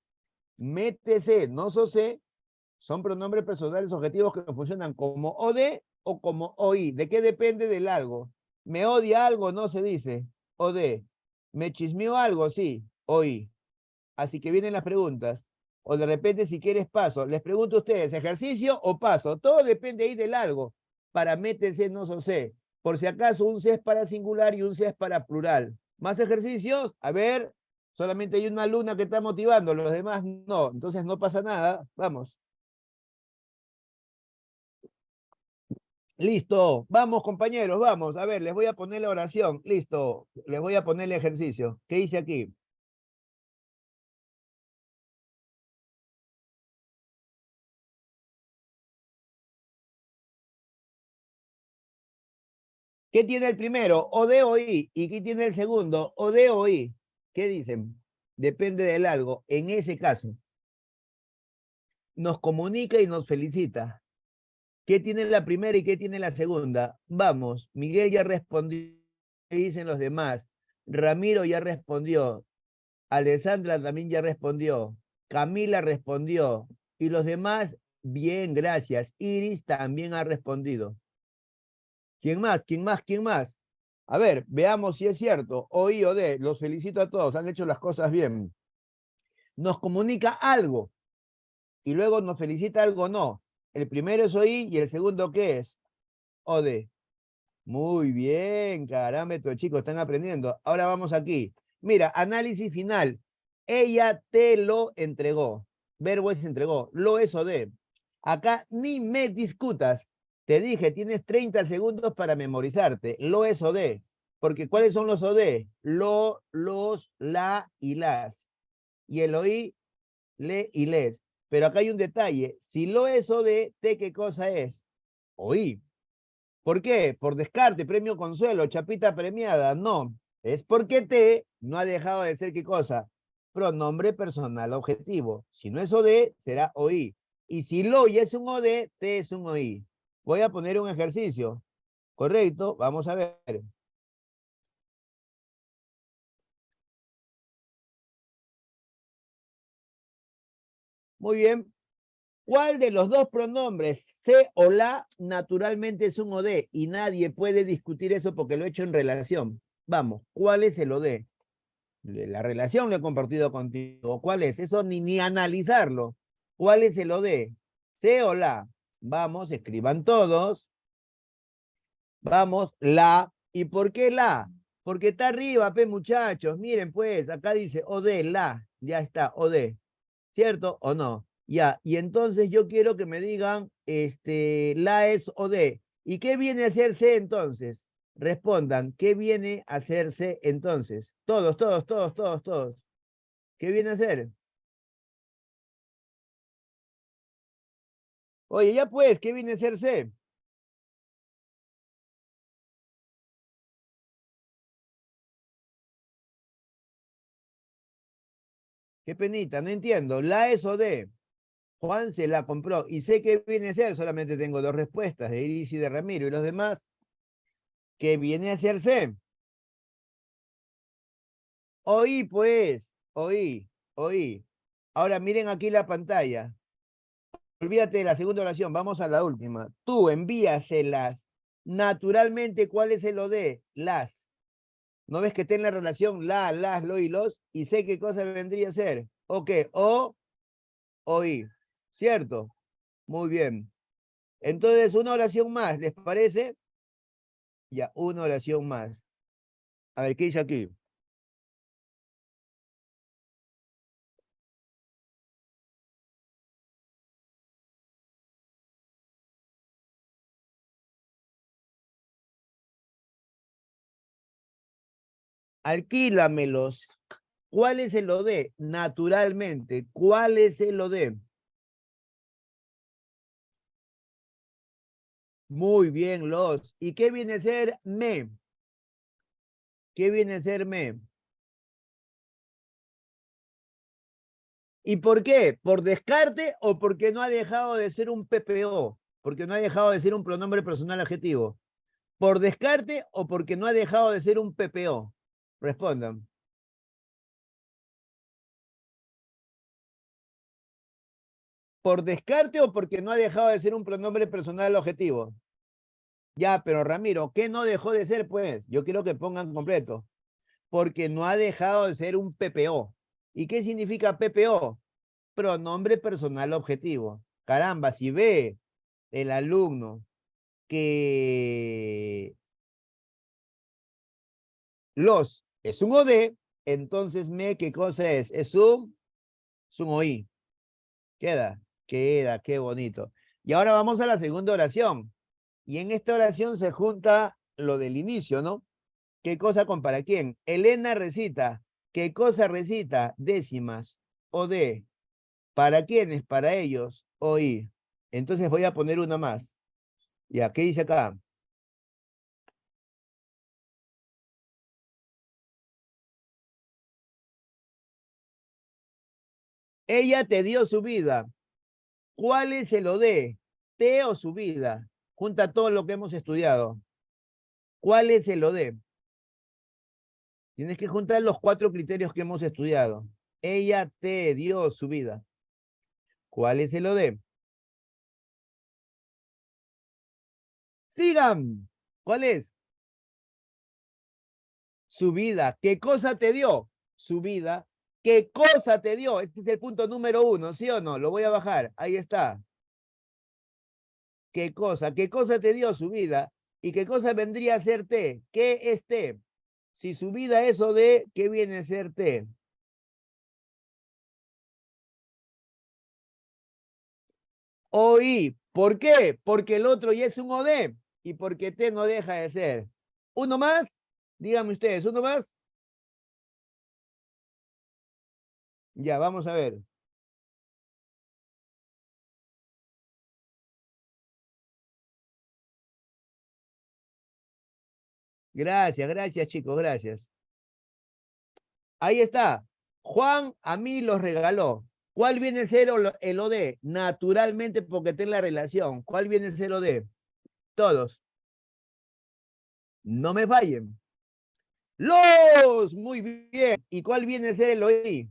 métese, no so se, son pronombres personales objetivos que funcionan como o de o como oí. ¿De qué depende del algo? Me odia algo, no se dice o de. Me chismeó algo, sí, oí. Así que vienen las preguntas. O de repente, si quieres paso. Les pregunto a ustedes, ¿ejercicio o paso? Todo depende ahí del algo. Para métese, no so sé. Por si acaso, un C es para singular y un C es para plural. ¿Más ejercicios? A ver, solamente hay una alumna que está motivando, los demás no. Entonces no pasa nada. Vamos. Listo. Vamos, compañeros, vamos. A ver, les voy a poner la oración. Listo. Les voy a poner el ejercicio. ¿Qué hice aquí? ¿Qué tiene el primero? O de o i. ¿Y qué tiene el segundo? O de o i. ¿Qué dicen? Depende del algo. En ese caso, nos comunica y nos felicita. ¿Qué tiene la primera y qué tiene la segunda? Vamos, Miguel ya respondió, ¿qué dicen los demás? Ramiro ya respondió. Alessandra también ya respondió. Camila respondió. Y los demás, bien, gracias. Iris también ha respondido. ¿Quién más? ¿Quién más? ¿Quién más? A ver, veamos si es cierto. O I o D. Los felicito a todos. Han hecho las cosas bien. Nos comunica algo y luego nos felicita algo no. El primero es OI y el segundo, ¿qué es? O D. Muy bien, caramba, estos chicos están aprendiendo. Ahora vamos aquí. Mira, análisis final. Ella te lo entregó. Verbo es entregó. Lo es o de. Acá ni me discutas. Te dije, tienes 30 segundos para memorizarte. Lo es o de. Porque ¿cuáles son los o de? Lo, los, la y las. Y el oí, le y les. Pero acá hay un detalle. Si lo es o de, te, ¿qué cosa es? Oí. ¿Por qué? Por descarte, premio consuelo, chapita premiada. No, es porque te no ha dejado de ser qué cosa. Pronombre personal objetivo. Si no es OD, será OI. Y si lo ya es un OD, te es un OI. Voy a poner un ejercicio. Correcto, vamos a ver. Muy bien. ¿Cuál de los dos pronombres, se o la, naturalmente es un OD? Y nadie puede discutir eso porque lo he hecho en relación. Vamos, ¿cuál es el OD? La relación lo he compartido contigo. ¿Cuál es? Eso ni analizarlo. ¿Cuál es el OD? ¿Se o la? Vamos, escriban todos. Vamos, la. ¿Y por qué la? Porque está arriba, pe muchachos. Miren, pues, acá dice OD, la. Ya está, OD. ¿Cierto o no? Ya, y entonces yo quiero que me digan, la es OD. ¿Y qué viene a hacerse entonces? Respondan, ¿qué viene a hacerse entonces? Todos, todos, todos, todos, todos. ¿Qué viene a hacer? Oye, ya pues, ¿qué viene a hacerse? Qué penita, no entiendo. La es OD. Juan se la compró y sé que viene a ser, solamente tengo dos respuestas, de Iris y de Ramiro, y los demás, ¿qué viene a hacerse? Oí, pues, oí. Ahora miren aquí la pantalla. Olvídate de la segunda oración, vamos a la última. Tú envíaselas. Naturalmente, ¿cuál es el OD? Las. ¿No ves que está en la relación la, las, lo y los? Y sé qué cosa vendría a ser. ¿O qué? O, oí. ¿Cierto? Muy bien. Entonces, una oración más, ¿les parece? Ya, una oración más. A ver, ¿qué dice aquí? Alquílamelos. ¿Cuál es el OD? Naturalmente. ¿Cuál es el OD? Muy bien, los. ¿Y qué viene a ser me? ¿Qué viene a ser me? ¿Y por qué? ¿Por descarte o porque no ha dejado de ser un PPO? Porque no ha dejado de ser un pronombre personal adjetivo. ¿Por descarte o porque no ha dejado de ser un PPO? Respondan. ¿Por descarte o porque no ha dejado de ser un pronombre personal objetivo? Ya, pero Ramiro, ¿qué no dejó de ser, pues? Yo quiero que pongan completo. Porque no ha dejado de ser un PPO. ¿Y qué significa PPO? Pronombre personal objetivo. Caramba, si ve el alumno que los es un OD, entonces me, ¿qué cosa es? Es un OI. Queda, qué bonito. Y ahora vamos a la segunda oración. Y en esta oración se junta lo del inicio, ¿no? ¿Qué cosa con para quién? Elena recita. ¿Qué cosa recita? Décimas. OD. ¿Para quiénes? Para ellos. OI. Entonces voy a poner una más. Ya, ¿qué dice acá? Ella te dio su vida. ¿Cuál es el OD? ¿Te o su vida? Junta todo lo que hemos estudiado. ¿Cuál es el OD? Tienes que juntar los cuatro criterios que hemos estudiado. Ella te dio su vida. ¿Cuál es el OD? Sigan. ¿Cuál es? Su vida. ¿Qué cosa te dio? Su vida. ¿Qué cosa te dio? Este es el punto número uno, ¿sí o no? Lo voy a bajar. Ahí está. ¿Qué cosa? ¿Qué cosa te dio su vida? ¿Y qué cosa vendría a ser T? ¿Qué es T? Si su vida es OD, ¿qué viene a ser T? OI. ¿Por qué? Porque el otro ya es un OD y porque T no deja de ser. ¿Uno más? Díganme ustedes, ¿uno más? Ya, vamos a ver. Gracias, gracias chicos, gracias. Ahí está. Juan a mí los regaló. ¿Cuál viene a ser el OD? Naturalmente porque tiene la relación. ¿Cuál viene a ser OD? Todos. No me fallen. Los, muy bien. ¿Y cuál viene a ser el OI?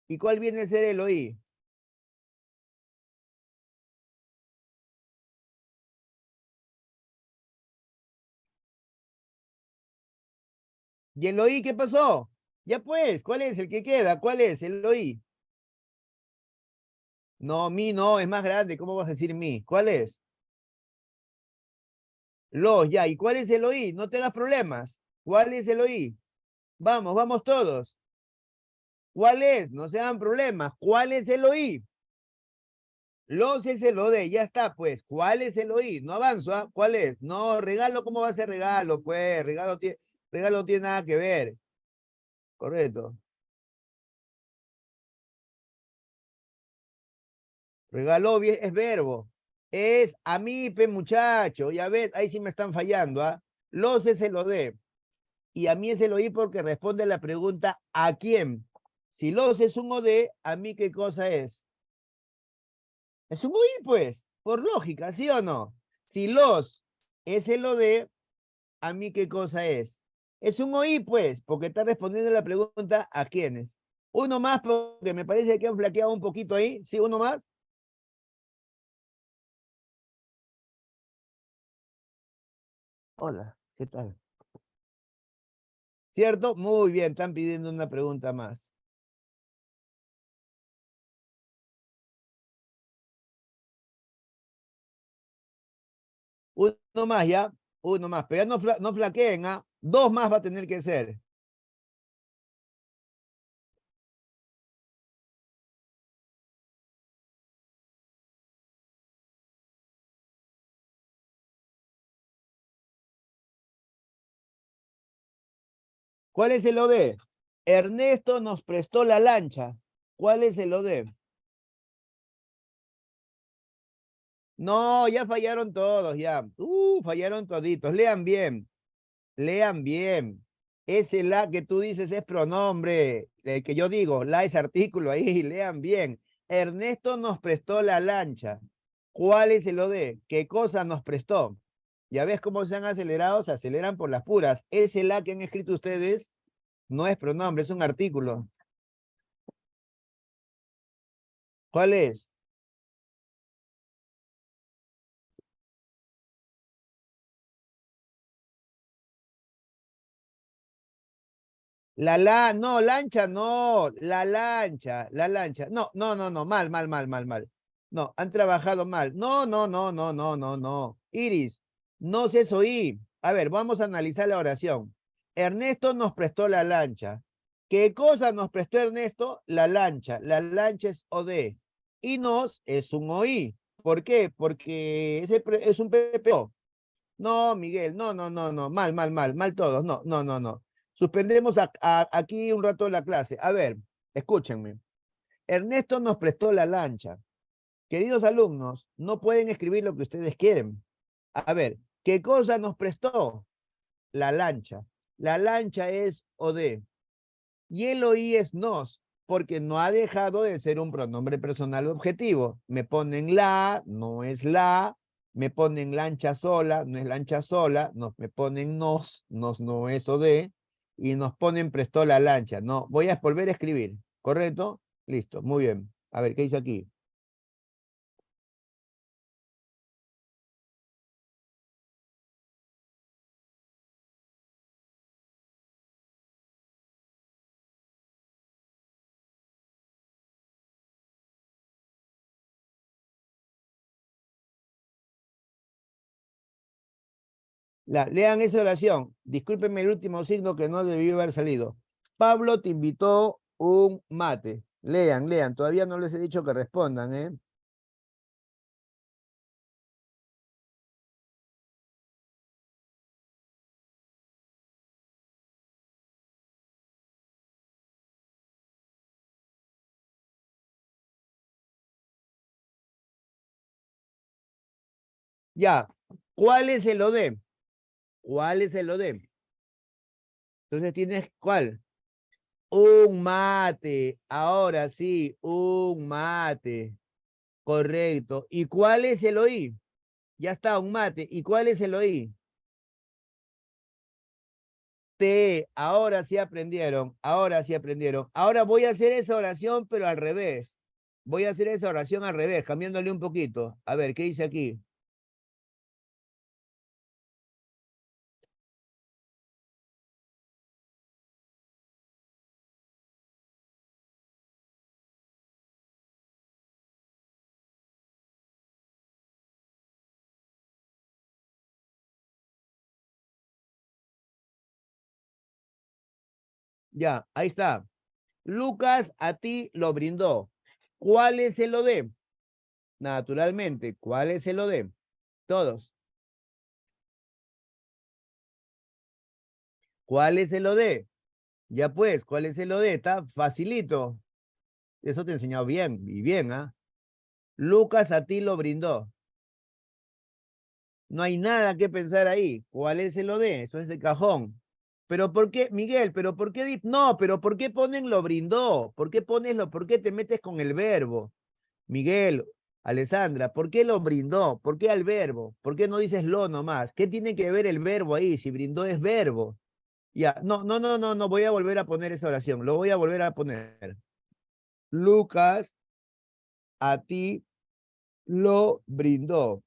¿Y cuál viene a ser el OI? ¿Y el oí qué pasó? Ya pues, ¿cuál es el que queda? ¿Cuál es el oí? No, mi no, es más grande. ¿Cómo vas a decir mi? ¿Cuál es? Los, ya. ¿Y cuál es el oí? No te das problemas. ¿Cuál es el oí? Vamos, vamos todos. ¿Cuál es? No se dan problemas. ¿Cuál es el oí? Los es el de, ya está, pues. ¿Cuál es el oí? No avanzo, ¿ah? ¿Cuál es? No, regalo, ¿cómo va a ser regalo? Pues, regalo no tiene nada que ver. Correcto. Regaló es verbo. Es a mí, pe muchacho. Ya ves, ahí sí me están fallando, ¿ah? Los es el de. Y a mí es el oí porque responde la pregunta ¿a quién? Si los es un OD, ¿a mí qué cosa es? Es un oí, pues, por lógica, ¿sí o no? Si los es el OD, ¿a mí qué cosa es? Es un oí, pues, porque está respondiendo la pregunta ¿a quiénes? Uno más, porque me parece que han flaqueado un poquito ahí. ¿Sí, uno más? Hola, ¿qué tal? ¿Cierto? Muy bien, están pidiendo una pregunta más. Uno más, ¿ya? Uno más, pero ya no, no flaqueen, ¿ah? Dos más va a tener que ser. ¿Cuál es el OD? Ernesto nos prestó la lancha. ¿Cuál es el OD? No, ya fallaron todos, ya. Fallaron toditos. Lean bien, lean bien. Ese la que tú dices es pronombre. El que yo digo, la es artículo ahí. Lean bien. Ernesto nos prestó la lancha. ¿Cuál es el OD? ¿Qué cosa nos prestó? Ya ves cómo se han acelerado, se aceleran por las puras. Ese la que han escrito ustedes no es pronombre, es un artículo. ¿Cuál es? No, lancha, no, la lancha. No, no, no, no, mal, mal, mal, mal, mal. No, han trabajado mal. No, no, no, no, no, no, no. Iris, no se oí. A ver, vamos a analizar la oración. Ernesto nos prestó la lancha. ¿Qué cosa nos prestó Ernesto? La lancha. La lancha es OD. Y nos es un OI. ¿Por qué? Porque es un PPO. No, Miguel, no, no, no, no, mal, mal, mal, mal todos, no, no, no, no. Suspendemos aquí un rato la clase. A ver, escúchenme. Ernesto nos prestó la lancha. Queridos alumnos, no pueden escribir lo que ustedes quieren. A ver, ¿qué cosa nos prestó? La lancha. La lancha es OD. Y el OI es nos, porque no ha dejado de ser un pronombre personal objetivo. Me ponen la, no es la, me ponen lancha sola, no es lancha sola, me ponen nos no es OD, y nos ponen prestó la lancha. No, voy a volver a escribir, ¿correcto? Listo, muy bien. A ver, ¿qué dice aquí? Lean esa oración. Discúlpenme el último signo que no debió haber salido. Pablo te invitó un mate. Lean, lean. Todavía no les he dicho que respondan, ¿eh? Ya. ¿Cuál es el OD? ¿Cuál es el OD? Entonces tienes, ¿cuál? Un mate. Ahora sí, un mate. Correcto. ¿Y cuál es el OI? Ya está, un mate. ¿Y cuál es el OI? T. Ahora sí aprendieron. Ahora sí aprendieron. Ahora voy a hacer esa oración, pero al revés. Voy a hacer esa oración al revés, cambiándole un poquito. A ver, ¿qué dice aquí? Ya, ahí está. Lucas a ti lo brindó. ¿Cuál es el OD? Naturalmente, ¿cuál es el OD? Todos. ¿Cuál es el OD? Ya pues, ¿cuál es el OD? Está facilito. Eso te he enseñado bien, y bien, ¿ah? Lucas a ti lo brindó. No hay nada que pensar ahí. ¿Cuál es el OD? Eso es de cajón. Pero ¿por qué, Miguel? ¿Pero por qué? No, pero ¿por qué ponen lo brindó? ¿Por qué pones lo? ¿Por qué te metes con el verbo? Miguel, Alessandra, ¿por qué lo brindó? ¿Por qué al verbo? ¿Por qué no dices lo nomás? ¿Qué tiene que ver el verbo ahí? Si brindó es verbo. Ya, no, no, no, no, no, voy a volver a poner esa oración. Lo voy a volver a poner. Lucas a ti lo brindó.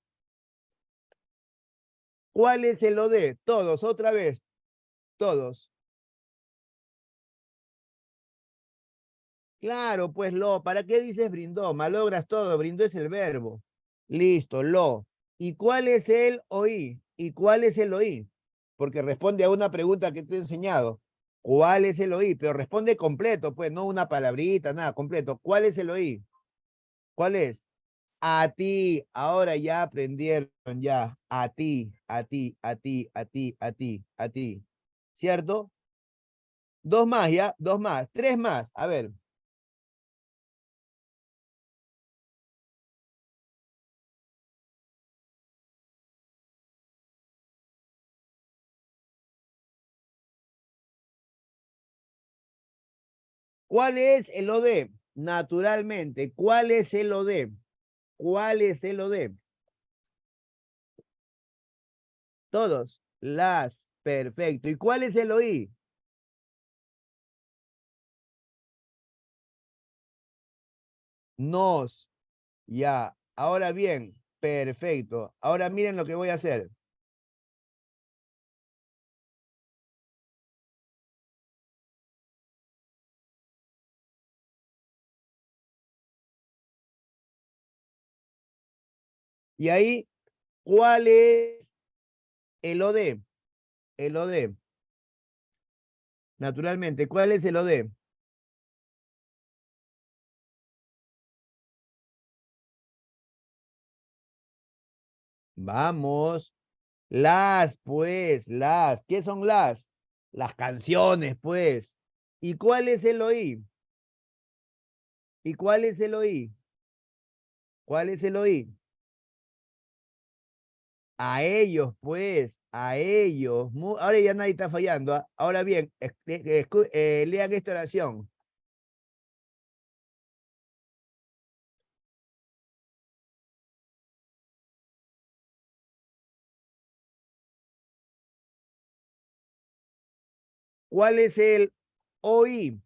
¿Cuál es el OD? Todos, otra vez, todos. Claro, pues lo, ¿para qué dices brindó? Malogras todo, brindó es el verbo. Listo, lo. ¿Y cuál es el oí? ¿Y cuál es el oí? Porque responde a una pregunta que te he enseñado. ¿Cuál es el oí? Pero responde completo, pues, no una palabrita, nada, completo. ¿Cuál es el oí? ¿Cuál es? A ti, ahora ya aprendieron, ya. A ti, a ti, a ti, a ti, a ti, a ti. ¿Cierto? Dos más, ya, dos más, tres más. A ver, ¿cuál es el OD? Naturalmente, ¿cuál es el OD? ¿Cuál es el OD? Todos, las, perfecto. ¿Y cuál es el OI? Nos, ya. Ahora bien, perfecto. Ahora miren lo que voy a hacer. Y ahí, ¿cuál es el OD? El OD. Naturalmente, ¿cuál es el OD? Vamos. Las, pues, las. ¿Qué son las? Las canciones, pues. ¿Y cuál es el OI? ¿Y cuál es el OI? ¿Cuál es el OI? A ellos, pues, a ellos. Ahora ya nadie está fallando. ¿Ah? Ahora bien, lean esta oración. ¿Cuál es el OI?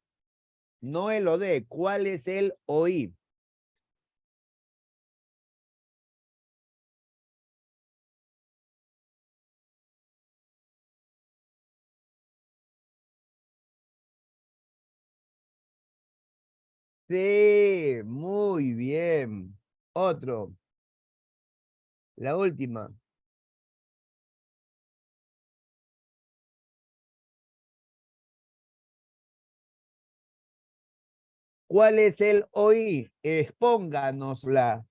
No el OD. ¿Cuál es el OI? Sí, muy bien. Otro, la última. ¿Cuál es el OI? Expónganosla.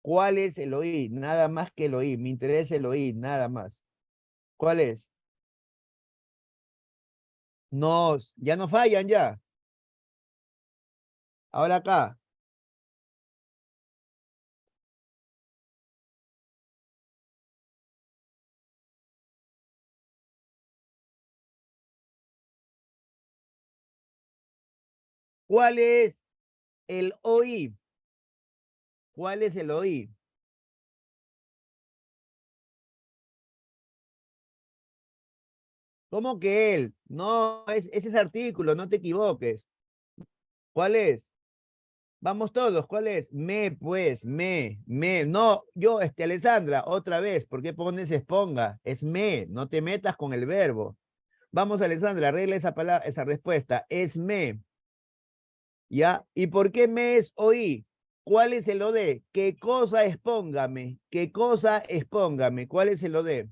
¿Cuál es el OI? Nada más que el OI. Me interesa el OI, nada más. ¿Cuál es? Ya no fallan ya. Ahora acá. ¿Cuál es el OI? ¿Cuál es el OI? ¿Cómo que él? No, ese es artículo, no te equivoques. ¿Cuál es? Vamos todos, ¿cuál es? Me, pues, me. No, yo, Alessandra, otra vez, ¿por qué pones exponga? Es me, no te metas con el verbo. Vamos, Alessandra, arregla esa palabra, esa respuesta. Es me, ¿ya? ¿Y por qué me es oí? ¿Cuál es el OD? ¿Qué cosa expóngame? ¿Qué cosa expóngame? ¿Cuál es el OD?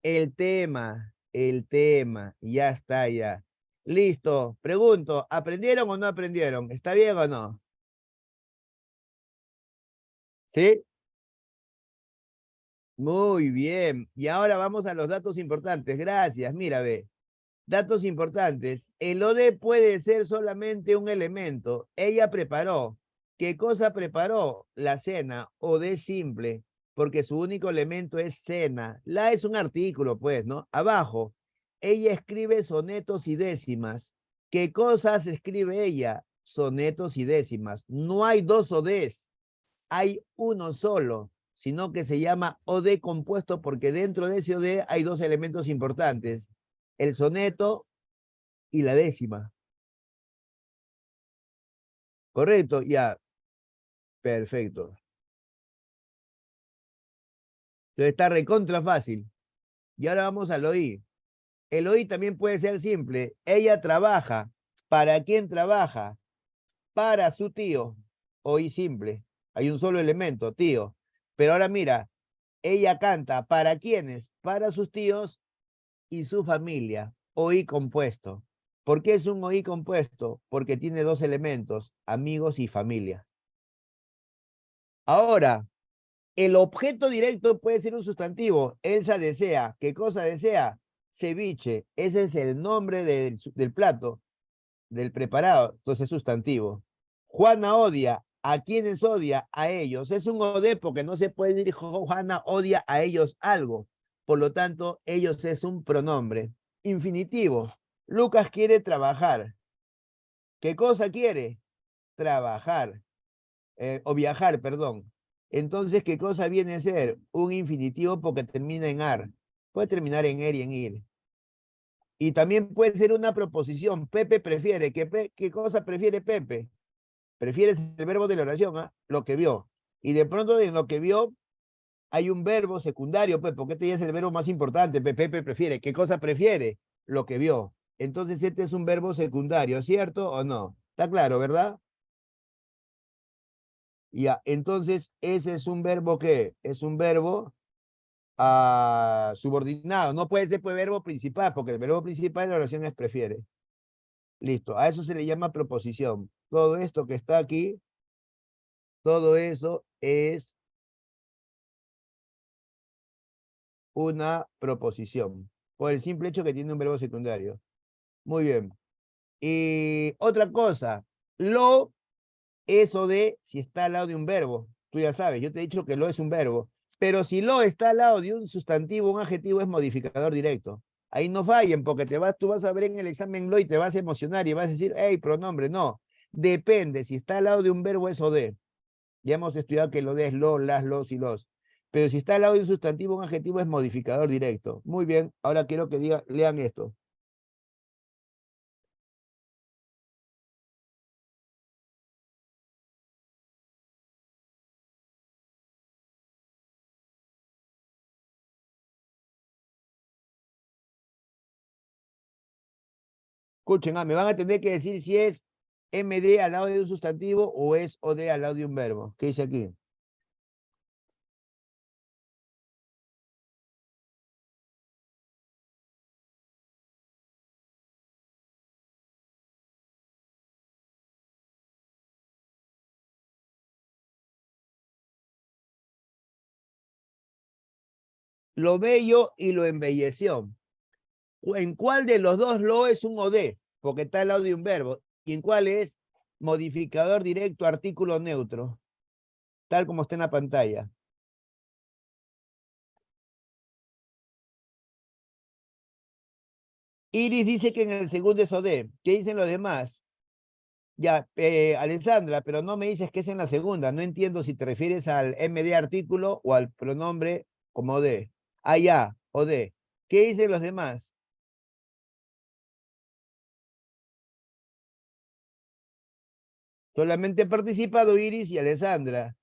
El tema. el tema. Ya está, ya. Listo. Pregunto, ¿aprendieron o no aprendieron? ¿Está bien o no? ¿Sí? Muy bien. Y ahora vamos a los datos importantes. Gracias. Mira, ve. Datos importantes. El OD puede ser solamente un elemento. Ella preparó. ¿Qué cosa preparó? La cena. OD simple, porque su único elemento es cena. La es un artículo, pues, ¿no? Abajo. Ella escribe sonetos y décimas. ¿Qué cosas escribe ella? Sonetos y décimas. No hay dos ODs, hay uno solo, sino que se llama OD compuesto porque dentro de ese OD hay dos elementos importantes, el soneto y la décima. ¿Correcto? Ya, perfecto. Entonces está recontra fácil. Y ahora vamos al OI. El OI también puede ser simple. Ella trabaja. ¿Para quién trabaja? Para su tío. OI simple. Hay un solo elemento, tío. Pero ahora mira, ella canta. ¿Para quiénes? Para sus tíos y su familia. OI compuesto. ¿Por qué es un OI compuesto? Porque tiene dos elementos, amigos y familia. Ahora, el objeto directo puede ser un sustantivo. Elsa desea. ¿Qué cosa desea? Ceviche. Ese es el nombre del plato, del preparado. Entonces, sustantivo. Juana odia. ¿A quiénes odia? A ellos. Es un ode porque no se puede decir Juana odia a ellos algo. Por lo tanto, ellos es un pronombre. Infinitivo. Lucas quiere trabajar. ¿Qué cosa quiere? Trabajar. O viajar, perdón. Entonces, ¿qué cosa viene a ser? Un infinitivo porque termina en ar. Puede terminar en er y en ir. Y también puede ser una proposición. Pepe prefiere. ¿Qué cosa prefiere Pepe? Prefiere el verbo de la oración, ¿ah? Lo que vio. Y de pronto en lo que vio hay un verbo secundario, pues, porque este ya es el verbo más importante. Pepe prefiere. ¿Qué cosa prefiere? Lo que vio. Entonces, este es un verbo secundario, ¿cierto o no? Está claro, ¿verdad? Ya, entonces ese es un verbo que es un verbo subordinado. No puede ser pues, verbo principal, porque el verbo principal de la oración es prefiere. Listo, a eso se le llama proposición. Todo esto que está aquí, todo eso es una proposición, por el simple hecho que tiene un verbo secundario. Muy bien. Y otra cosa, lo, eso de si está al lado de un verbo. Tú ya sabes, yo te he dicho que lo es un verbo. Pero si lo está al lado de un sustantivo, un adjetivo es modificador directo. Ahí no fallen, porque tú vas a ver en el examen lo y te vas a emocionar y vas a decir, hey, pronombre. No, depende. Si está al lado de un verbo es o de. Ya hemos estudiado que lo de es lo, las, los y los. Pero si está al lado de un sustantivo, un adjetivo es modificador directo. Muy bien, ahora quiero que lean esto. Escuchen, me van a tener que decir si es MD al lado de un sustantivo o es OD al lado de un verbo. ¿Qué dice aquí? Lo bello y lo embelleció. ¿En cuál de los dos lo es un OD? Porque está al lado de un verbo. ¿Y en cuál es modificador directo, artículo neutro? Tal como está en la pantalla. Iris dice que en el segundo es OD. ¿Qué dicen los demás? Ya, Alessandra, pero no me dices que es en la segunda. No entiendo si te refieres al MD artículo o al pronombre como OD. Ah, ya, OD. ¿Qué dicen los demás? Solamente han participado Iris y Alessandra.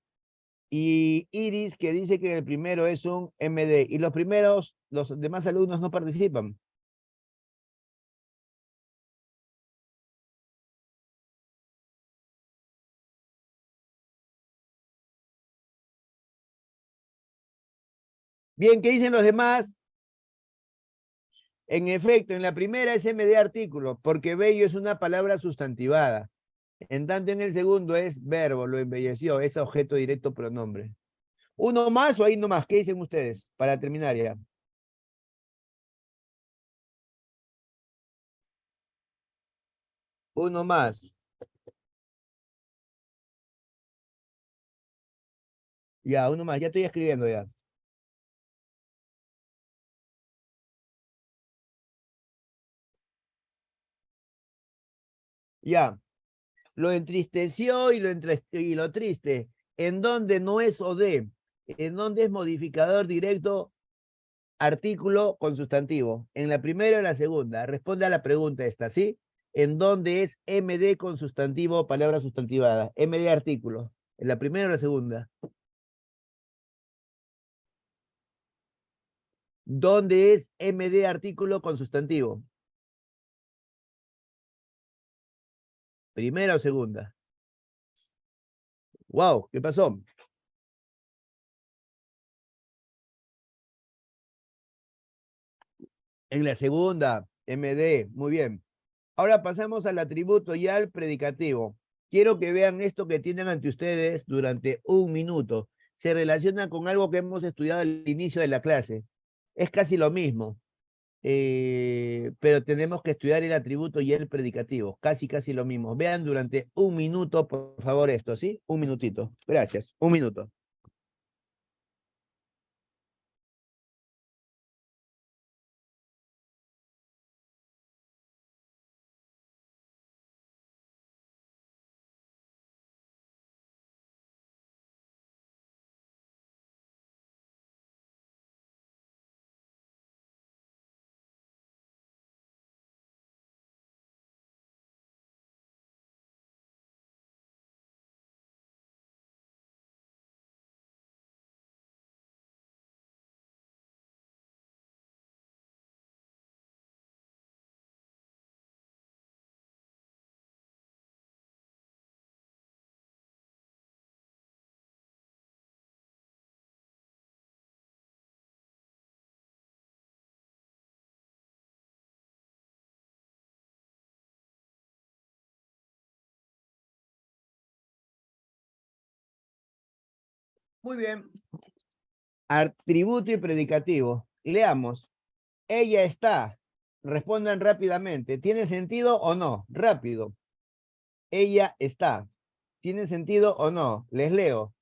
Y Iris que dice que el primero es un MD. Y los demás alumnos no participan. Bien, ¿qué dicen los demás? En efecto, en la primera es MD artículo, porque bello es una palabra sustantivada. En tanto, en el segundo es verbo, lo embelleció, es objeto directo pronombre. ¿Uno más o ahí no más? ¿Qué dicen ustedes? Para terminar ya. Uno más. Ya, uno más. Ya estoy escribiendo ya. Ya. Lo entristeció y lo triste. ¿En dónde no es o de? ¿En dónde es modificador directo artículo con sustantivo? ¿En la primera o en la segunda? Responde a la pregunta esta, ¿sí? ¿En dónde es MD con sustantivo o palabra sustantivada? MD artículo. ¿En la primera o la segunda? ¿Dónde es MD artículo con sustantivo? ¿Primera o segunda? Wow, ¿qué pasó? En la segunda, MD, muy bien. Ahora pasamos al atributo y al predicativo. Quiero que vean esto que tienen ante ustedes durante un minuto. Se relaciona con algo que hemos estudiado al inicio de la clase. Es casi lo mismo, pero tenemos que estudiar el atributo y el predicativo. Casi lo mismo. Vean durante un minuto, por favor, esto, ¿sí? Un minutito. Gracias. Un minuto. Muy bien. Atributo y predicativo. Leamos. Ella está. Respondan rápidamente. ¿Tiene sentido o no? Rápido. Ella está. ¿Tiene sentido o no? Les leo.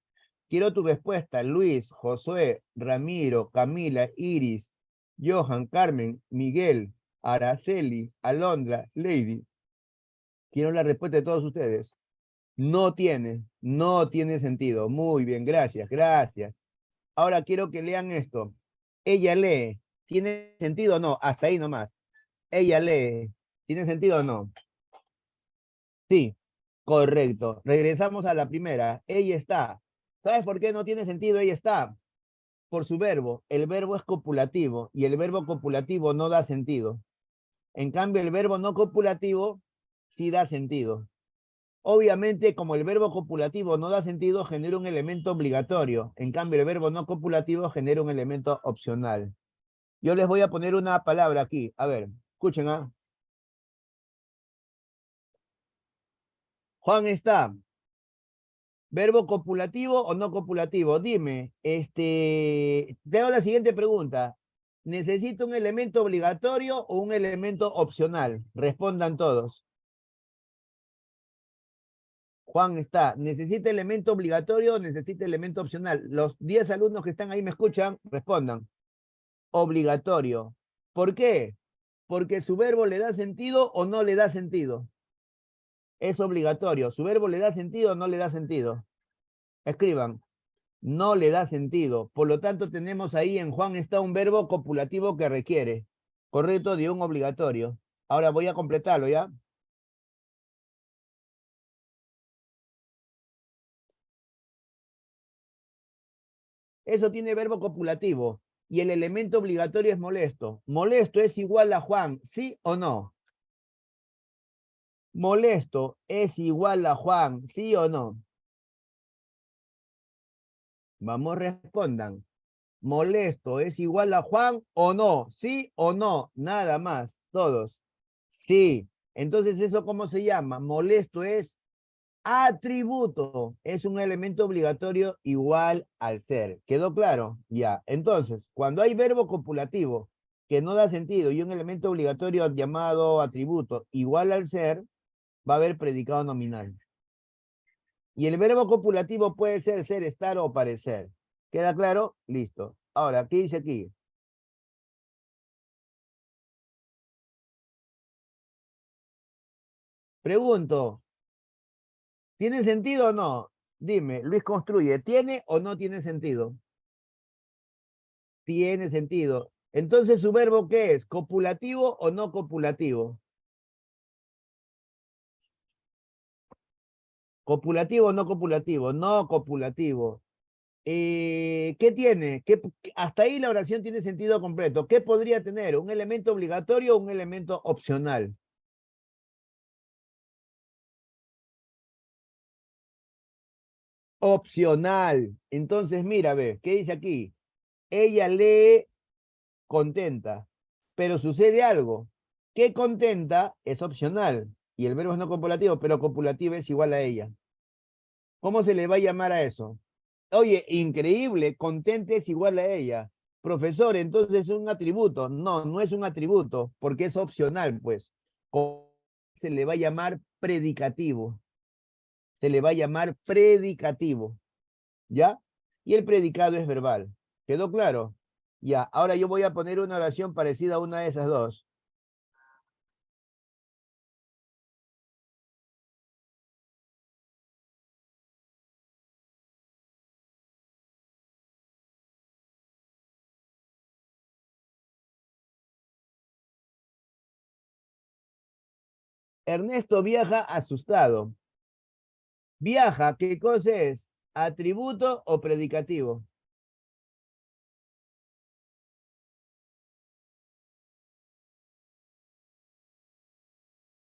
Quiero tu respuesta. Luis, Josué, Ramiro, Camila, Iris, Johan, Carmen, Miguel, Araceli, Alondra, Lady. Quiero la respuesta de todos ustedes. No tiene sentido. Muy bien, gracias, gracias. Ahora quiero que lean esto. Ella lee. ¿Tiene sentido o no? Hasta ahí nomás. Ella lee. ¿Tiene sentido o no? Sí, correcto. Regresamos a la primera. Ella está. ¿Sabes por qué no tiene sentido? Ella está. Por su verbo. El verbo es copulativo y el verbo copulativo no da sentido. En cambio, el verbo no copulativo sí da sentido. Obviamente, como el verbo copulativo no da sentido, genera un elemento obligatorio. En cambio, el verbo no copulativo genera un elemento opcional. Yo les voy a poner una palabra aquí. A ver, escuchen, ¿ah? Juan está. ¿Verbo copulativo o no copulativo? Dime, te hago la siguiente pregunta. ¿Necesito un elemento obligatorio o un elemento opcional? Respondan todos. Juan está. ¿Necesita elemento obligatorio o necesita elemento opcional? Los 10 alumnos que están ahí me escuchan, respondan. Obligatorio. ¿Por qué? Porque su verbo le da sentido o no le da sentido. Es obligatorio. ¿Su verbo le da sentido o no le da sentido? Escriban. No le da sentido. Por lo tanto, tenemos ahí en Juan está un verbo copulativo que requiere, correcto, de un obligatorio. Ahora voy a completarlo, ¿ya? Eso tiene verbo copulativo y el elemento obligatorio es molesto. Molesto es igual a Juan, ¿sí o no? Molesto es igual a Juan, ¿sí o no? Vamos, respondan. molesto es igual a Juan o no, sí o no, nada más, todos. Sí. Entonces, ¿eso cómo se llama? Molesto es atributo, es un elemento obligatorio igual al ser. ¿Quedó claro? Ya. Entonces, cuando hay verbo copulativo que no da sentido y un elemento obligatorio llamado atributo igual al ser, va a haber predicado nominal. Y el verbo copulativo puede ser, estar o parecer. ¿Queda claro? Listo. Ahora, ¿qué dice aquí? Pregunto, ¿tiene sentido o no? Dime, Luis construye, ¿tiene o no tiene sentido? Tiene sentido. Entonces, ¿su verbo qué es? ¿Copulativo o no copulativo? ¿Copulativo o no copulativo? No copulativo. ¿Qué tiene? Hasta ahí la oración tiene sentido completo. ¿Qué podría tener? ¿Un elemento obligatorio o un elemento opcional? Opcional. Entonces, mira, ve, ¿qué dice aquí? Ella lee contenta, pero sucede algo. Que contenta es opcional y el verbo es no copulativo, pero copulativa es igual a ella. ¿Cómo se le va a llamar a eso? Oye, increíble, contenta es igual a ella. Profesor, entonces es un atributo. No, no es un atributo, porque es opcional, pues. Se le va a llamar predicativo. Se le va a llamar predicativo. ¿Ya? Y el predicado es verbal. ¿Quedó claro? Ya, ahora yo voy a poner una oración parecida a una de esas dos. Ernesto viaja asustado. Viaja, ¿qué cosa es? ¿Atributo o predicativo?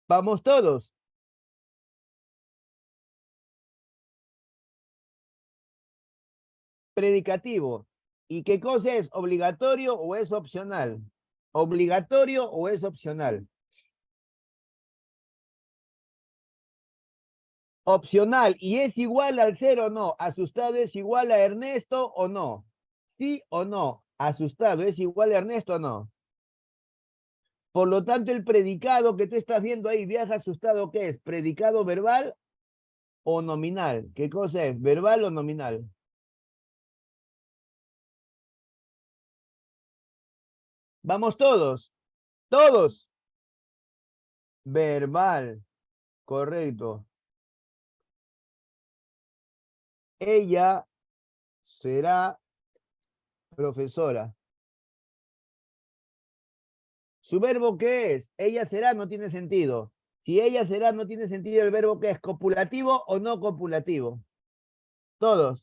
Vamos todos. Predicativo. ¿Y qué cosa es? ¿Obligatorio o es opcional? ¿Obligatorio o es opcional? Opcional. ¿Y es igual al ser o no? ¿Asustado es igual a Ernesto o no? ¿Sí o no? ¿Asustado es igual a Ernesto o no? Por lo tanto, el predicado que tú estás viendo ahí, viaja asustado, ¿qué es? ¿Predicado verbal o nominal? ¿Qué cosa es? ¿Verbal o nominal? Vamos todos. Todos. Verbal. Correcto. Ella será profesora. ¿Su verbo qué es? Ella será no tiene sentido. Si ella será no tiene sentido el verbo que es copulativo o no copulativo. Todos.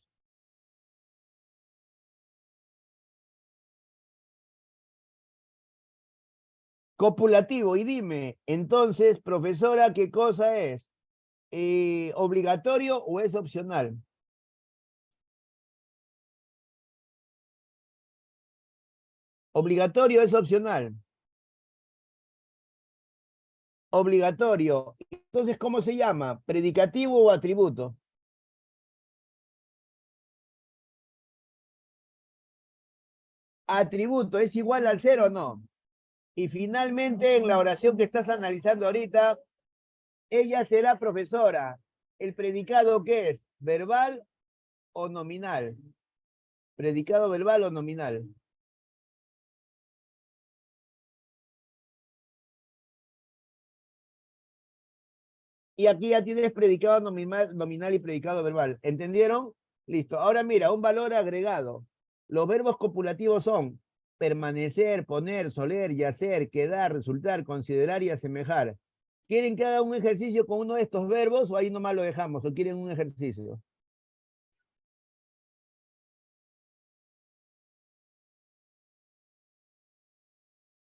Copulativo. Y dime, entonces, profesora, ¿qué cosa es? ¿Obligatorio o es opcional? Obligatorio es opcional. Obligatorio. Entonces, ¿cómo se llama? ¿Predicativo o atributo? Atributo, ¿es igual al cero o no? Y finalmente, en la oración que estás analizando ahorita, ella será profesora. ¿El predicado qué es? ¿Verbal o nominal? ¿Predicado verbal o nominal? Y aquí ya tienes predicado nominal y predicado verbal. ¿Entendieron? Listo. Ahora mira, un valor agregado. Los verbos copulativos son permanecer, poner, soler, yacer, quedar, resultar, considerar y asemejar. ¿Quieren que haga un ejercicio con uno de estos verbos o ahí nomás lo dejamos? ¿O quieren un ejercicio?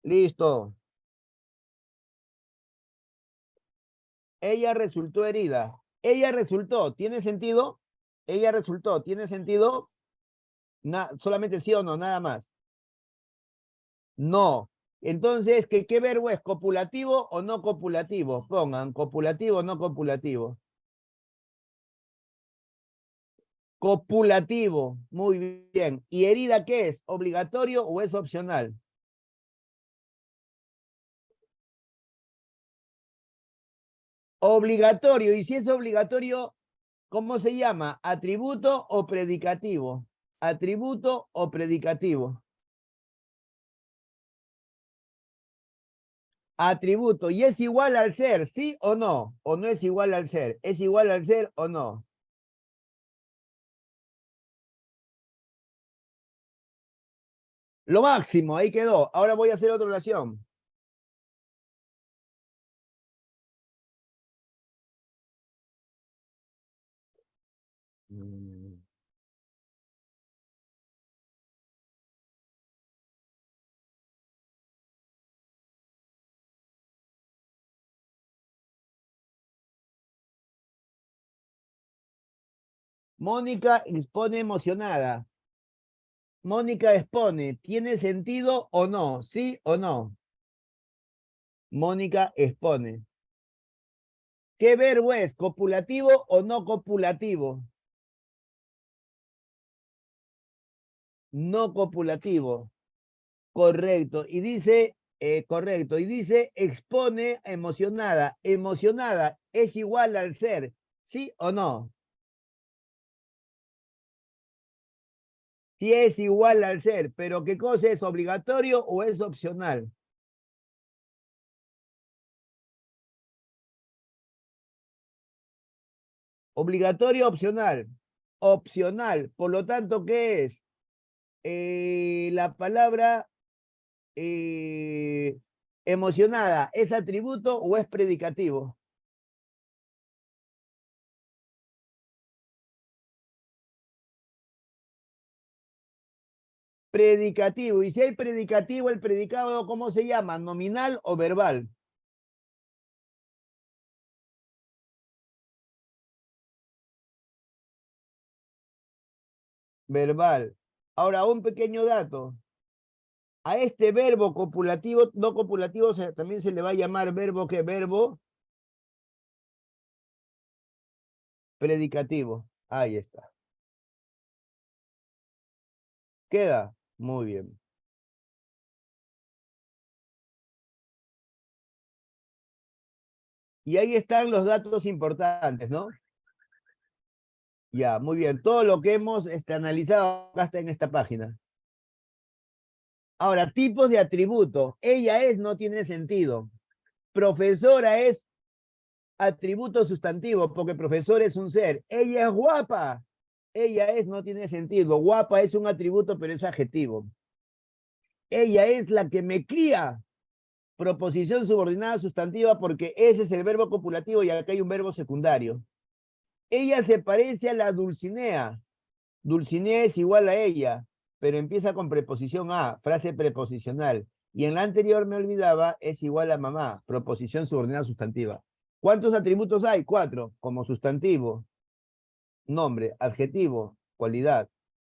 Listo. Ella resultó herida. Ella resultó. ¿Tiene sentido? Ella resultó. ¿Tiene sentido? Solamente sí o no, nada más. No. Entonces, ¿qué verbo es? ¿Copulativo o no copulativo? Pongan, copulativo o no copulativo. Copulativo, muy bien. ¿Y herida qué es? ¿Obligatorio o es opcional? Obligatorio. Y si es obligatorio, ¿cómo se llama? ¿Atributo o predicativo? Atributo o predicativo. Atributo. ¿Y es igual al ser? ¿Sí o no? ¿O no es igual al ser? ¿Es igual al ser o no? Lo máximo, ahí quedó. Ahora voy a hacer otra oración. Mm. Mónica expone emocionada. Mónica expone, ¿tiene sentido o no? ¿Sí o no? Mónica expone. ¿Qué verbo es? ¿Copulativo o no copulativo? No copulativo. Correcto. Y dice, correcto. Y dice, expone emocionada. Emocionada es igual al ser. ¿Sí o no? Sí es igual al ser, pero ¿qué cosa es obligatorio o es opcional? Obligatorio o opcional. Opcional. Por lo tanto, ¿qué es? La palabra eh, emocionada, ¿es atributo o es predicativo? Predicativo. Y si hay predicativo, el predicado, ¿cómo se llama? ¿Nominal o verbal? Verbal. Ahora, un pequeño dato. A este verbo copulativo, no copulativo, también se le va a llamar verbo que verbo predicativo. Ahí está. ¿Queda? Muy bien. Y ahí están los datos importantes, ¿no? Ya, muy bien. Todo lo que hemos analizado acá está en esta página. Ahora, tipos de atributo. Ella es, no tiene sentido. Profesora es atributo sustantivo, porque profesor es un ser. Ella es guapa. Ella es, no tiene sentido. Guapa es un atributo, pero es adjetivo. Ella es la que me cría. Proposición subordinada sustantiva, porque ese es el verbo copulativo y acá hay un verbo secundario. Ella se parece a la Dulcinea. Dulcinea es igual a ella, pero empieza con preposición a, frase preposicional. Y en la anterior me olvidaba, es igual a mamá, proposición subordinada sustantiva. ¿Cuántos atributos hay? 4, como sustantivo, nombre, adjetivo, cualidad.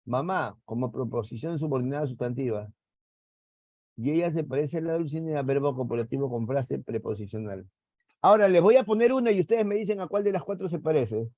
Mamá, como proposición subordinada sustantiva. Y ella se parece a la Dulcinea, verbo copulativo con frase preposicional. Ahora les voy a poner una y ustedes me dicen a cuál de las 4 se parece.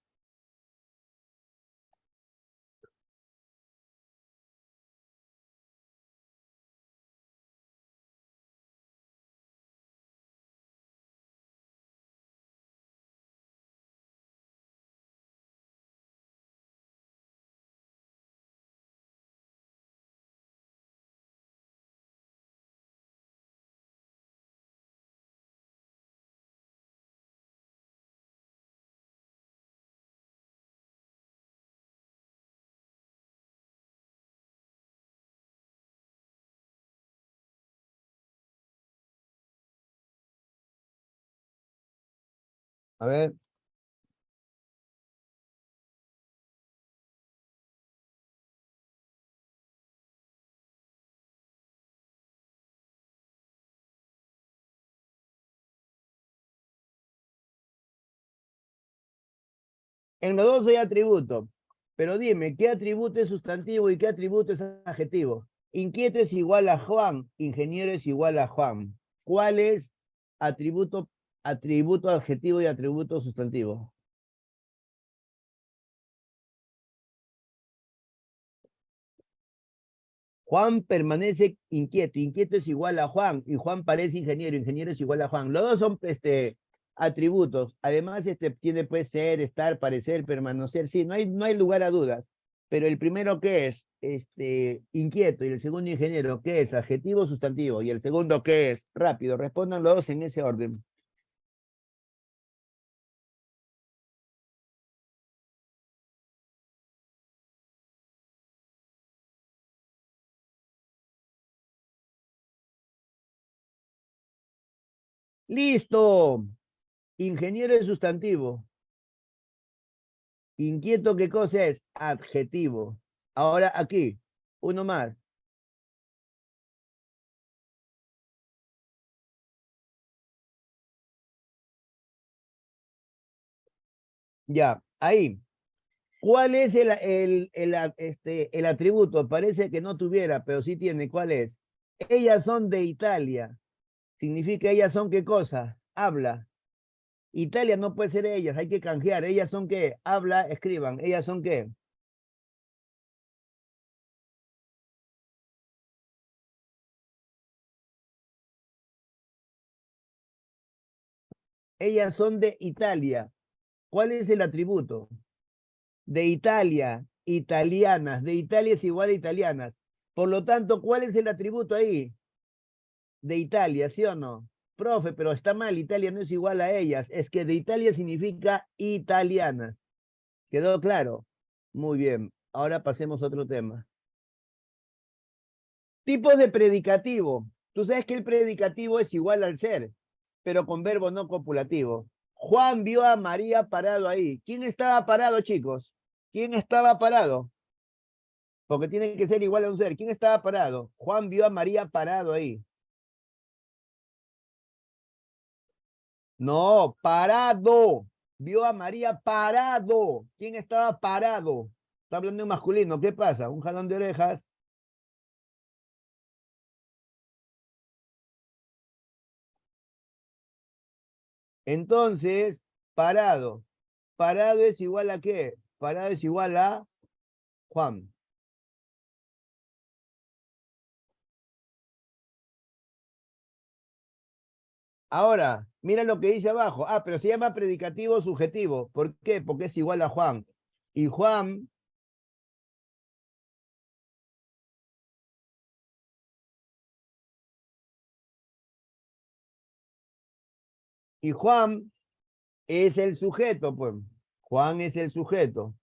A ver, en los dos hay atributo. Pero dime, ¿qué atributo es sustantivo y qué atributo es adjetivo? Inquieto es igual a Juan, ingeniero es igual a Juan. ¿Cuál es atributo, atributo adjetivo y atributo sustantivo? Juan permanece inquieto, inquieto es igual a Juan, y Juan parece ingeniero, ingeniero es igual a Juan. Los dos son atributos. Además, tiene puede ser, estar, parecer, permanecer, sí, no hay lugar a dudas. Pero el primero, ¿qué es? Inquieto, y el segundo ingeniero, ¿qué es? Adjetivo, sustantivo. Y el segundo, ¿qué es? Rápido, respondan los dos en ese orden. ¡Listo! Ingeniero es sustantivo. Inquieto, ¿qué cosa es? Adjetivo. Ahora aquí, uno más. Ya, ahí. ¿Cuál es el atributo? Parece que no tuviera, pero sí tiene. ¿Cuál es? Ellas son de Italia. Significa ellas son qué cosa? Habla. Italia no puede ser ellas, hay que canjear. ¿Ellas son qué? Habla, escriban. ¿Ellas son qué? Ellas son de Italia. ¿Cuál es el atributo? De Italia, italianas. De Italia es igual a italianas. Por lo tanto, ¿cuál es el atributo ahí? De Italia, ¿sí o no? Profe, pero está mal, Italia no es igual a ellas. Es que de Italia significa italianas. ¿Quedó claro? Muy bien. Ahora pasemos a otro tema. Tipos de predicativo. Tú sabes que el predicativo es igual al ser, pero con verbo no copulativo. Juan vio a María parado ahí. ¿Quién estaba parado, chicos? ¿Quién estaba parado? Porque tiene que ser igual a un ser. ¿Quién estaba parado? Juan vio a María parado ahí. No, parado. Vio a María parado. ¿Quién estaba parado? Está hablando en masculino. ¿Qué pasa? Un jalón de orejas. Entonces, parado. Parado es igual a qué? Parado es igual a Juan. Ahora, mira lo que dice abajo. Ah, pero se llama predicativo subjetivo. ¿Por qué? Porque es igual a Juan. Y Juan, y Juan es el sujeto, pues. Juan es el sujeto.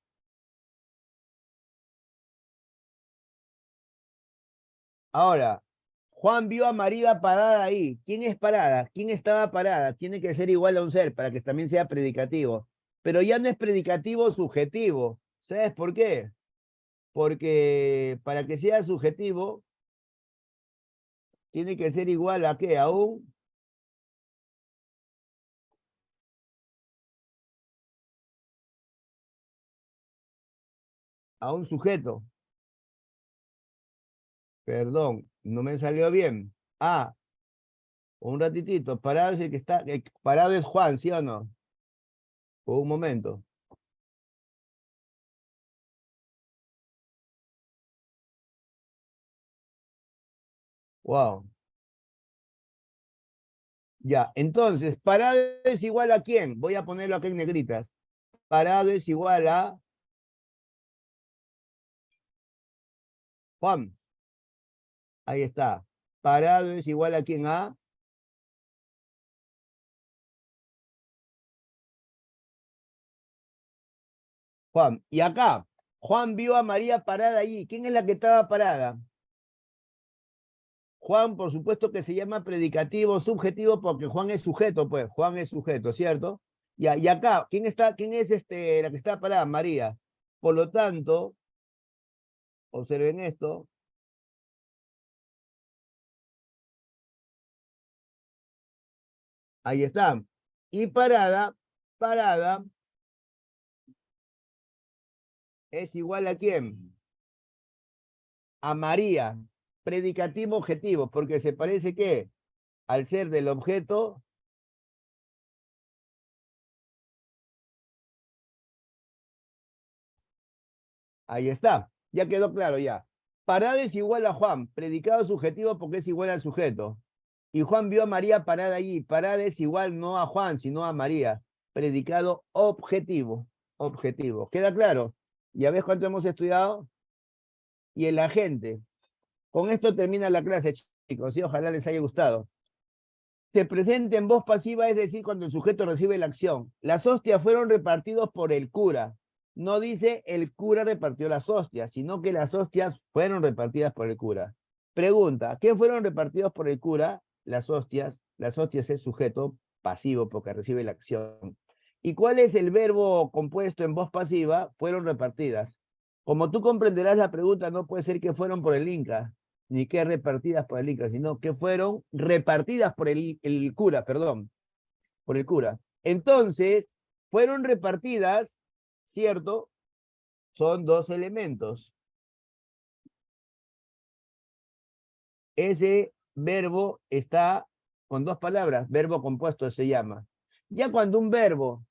Ahora, Juan vio a María parada ahí. ¿Quién es parada? ¿Quién estaba parada? Tiene que ser igual a un ser para que también sea predicativo. Pero ya no es predicativo subjetivo. ¿Sabes por qué? Porque para que sea subjetivo, tiene que ser igual a qué? A un sujeto. Perdón, no me salió bien. Ah, un ratitito. Parado es el que está. Parado es Juan, ¿sí o no? Un momento. Wow. Ya, entonces, parado es igual a quién? Voy a ponerlo aquí en negritas. Parado es igual a Juan. Ahí está. Parado es igual a quién, a Juan. Y acá, Juan vio a María parada allí. ¿Quién es la que estaba parada? Juan, por supuesto que se llama predicativo subjetivo porque Juan es sujeto, pues. Juan es sujeto, ¿cierto? Ya, y acá, ¿quién es la que está parada? María. Por lo tanto, observen esto. Ahí está. Y parada es igual a ¿quién? A María. Predicativo objetivo, porque se parece que al ser del objeto, ahí está, ya quedó claro ya. Parada es igual a Juan, predicado subjetivo porque es igual al sujeto. Y Juan vio a María parada allí. Parada es igual no a Juan, sino a María. Predicado objetivo. Objetivo. ¿Queda claro? ¿Ya ves cuánto hemos estudiado? Y el agente. Con esto termina la clase, chicos, y ojalá les haya gustado. Se presenta en voz pasiva, es decir, cuando el sujeto recibe la acción. Las hostias fueron repartidos por el cura. No dice el cura repartió las hostias, sino que las hostias fueron repartidas por el cura. Pregunta, ¿qué fueron repartidos por el cura? Las hostias. Las hostias es sujeto pasivo porque recibe la acción. ¿Y cuál es el verbo compuesto en voz pasiva? Fueron repartidas. Como tú comprenderás, la pregunta no puede ser que fueron por el Inca, ni que repartidas por el Inca, sino que fueron repartidas por el cura, perdón, por el cura. Entonces, fueron repartidas, ¿cierto? Son dos elementos. Ese verbo está con dos palabras, verbo compuesto se llama. Ya cuando un verbo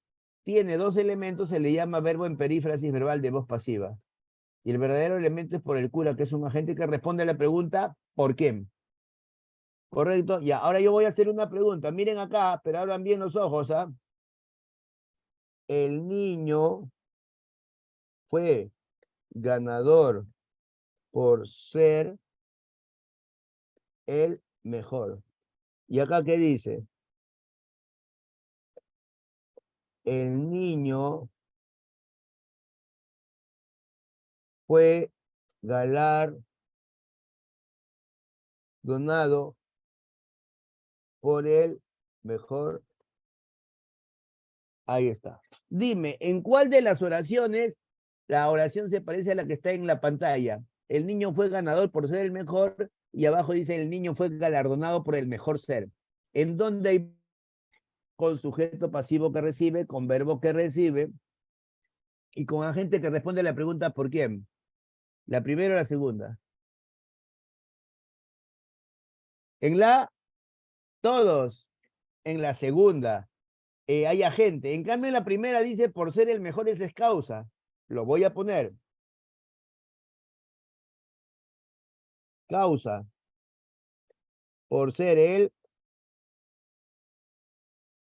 tiene dos elementos, se le llama verbo en perífrasis verbal de voz pasiva. Y el verdadero elemento es por el cura, que es un agente que responde a la pregunta ¿por qué? ¿Correcto? Ya, ahora yo voy a hacer una pregunta. Miren acá, pero abran bien los ojos, ¿ah? El niño fue ganador por ser el mejor. ¿Y acá qué dice? El niño fue galardonado por el mejor. Ahí está. Dime, ¿en cuál de las oraciones la oración se parece a la que está en la pantalla? El niño fue ganador por ser el mejor y abajo dice el niño fue galardonado por el mejor ser. ¿En dónde hay con sujeto pasivo que recibe, con verbo que recibe y con agente que responde a la pregunta ¿por quién? ¿La primera o la segunda? En la, todos. En la segunda. Hay agente. En cambio, en la primera dice por ser el mejor es causa. Lo voy a poner. Causa. Por ser el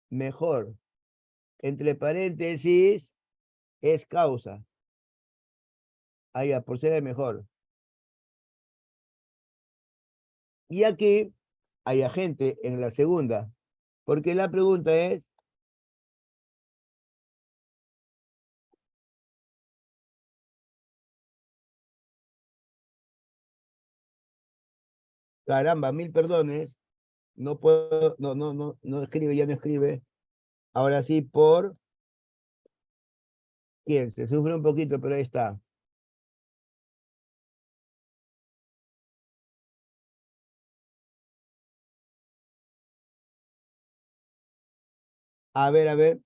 mejor. Entre paréntesis, es causa. Allá, por ser el mejor. Y aquí hay agente en la segunda. Porque la pregunta es, caramba, mil perdones. No puedo, no escribe, ya no escribe. Ahora sí, por quién. Se sufre un poquito, pero ahí está. A ver, a ver.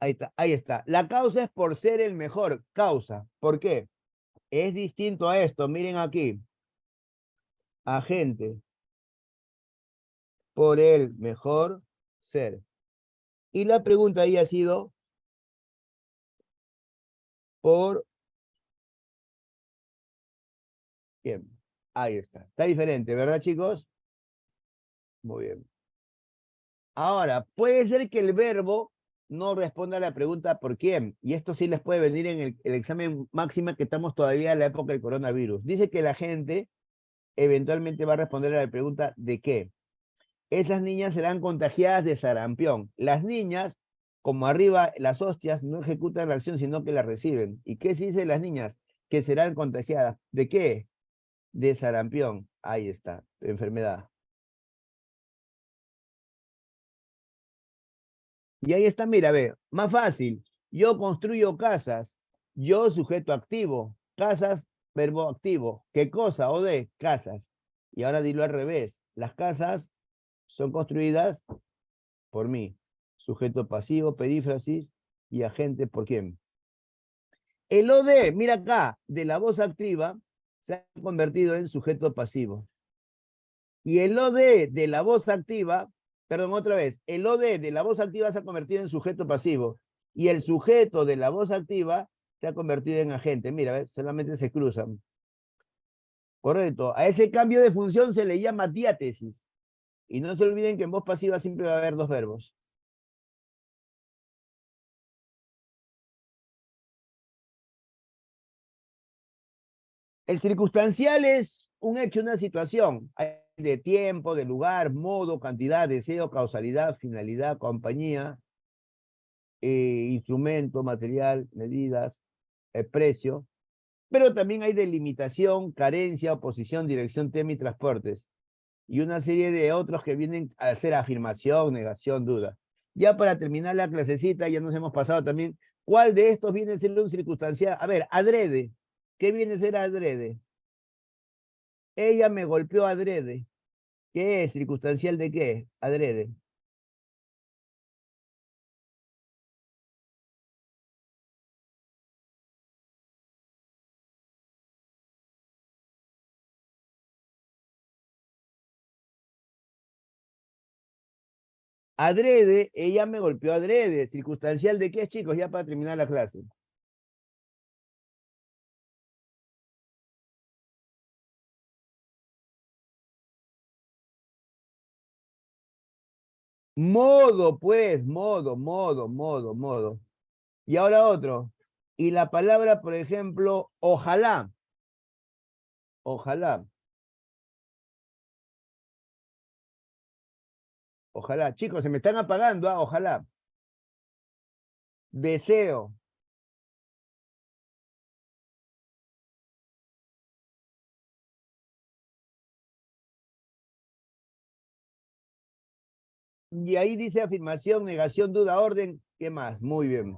Ahí está, ahí está. La causa es por ser el mejor. Causa. ¿Por qué? Es distinto a esto. Miren aquí. Agente. Por el mejor ser. Y la pregunta ahí ha sido por quién. Ahí está. Está diferente, ¿verdad, chicos? Muy bien. Ahora, puede ser que el verbo no responda a la pregunta ¿por quién? Y esto sí les puede venir en el examen máxima que estamos todavía en la época del coronavirus. Dice que la gente eventualmente va a responder a la pregunta ¿de qué? Esas niñas serán contagiadas de sarampión. Las niñas, como arriba las hostias, no ejecutan la acción, sino que la reciben. ¿Y qué se dice de las niñas? Que serán contagiadas. ¿De qué? De sarampión. Ahí está, enfermedad. Y ahí está, mira, ve, más fácil. Yo construyo casas. Yo sujeto activo. Casas, verbo activo. ¿Qué cosa? O de casas. Y ahora dilo al revés. Las casas son construidas por mí. sujeto pasivo, perífrasis y agente por quién. El OD, mira acá, de la voz activa se ha convertido en sujeto pasivo. Y el OD de la voz activa, perdón, otra vez, el OD de la voz activa se ha convertido en sujeto pasivo. Y el sujeto de la voz activa se ha convertido en agente. Mira, ¿ves? Solamente se cruzan. Correcto. A ese cambio de función se le llama diátesis. Y no se olviden que en voz pasiva siempre va a haber dos verbos. El circunstancial es un hecho, una situación. Hay de tiempo, de lugar, modo, cantidad, deseo, causalidad, finalidad, compañía, instrumento, material, medidas, precio. Pero también hay delimitación, carencia, oposición, dirección, tema y transportes. Y una serie de otros que vienen a hacer afirmación, negación, duda. Ya para terminar la clasecita, ya nos hemos pasado también. ¿Cuál de estos viene a ser un circunstancial? A ver, adrede. ¿Qué viene a ser adrede? Ella me golpeó adrede. ¿Qué es? ¿Circunstancial de qué? Adrede. Adrede, ella me golpeó adrede. ¿Circunstancial de qué, chicos? Ya para terminar la clase. Modo, pues, modo. Y ahora otro. Y la palabra, por ejemplo, ojalá. Ojalá. Ojalá. Chicos, se me están apagando, ¿ah? Ojalá. Deseo. Y ahí dice afirmación, negación, duda, orden. ¿Qué más? Muy bien.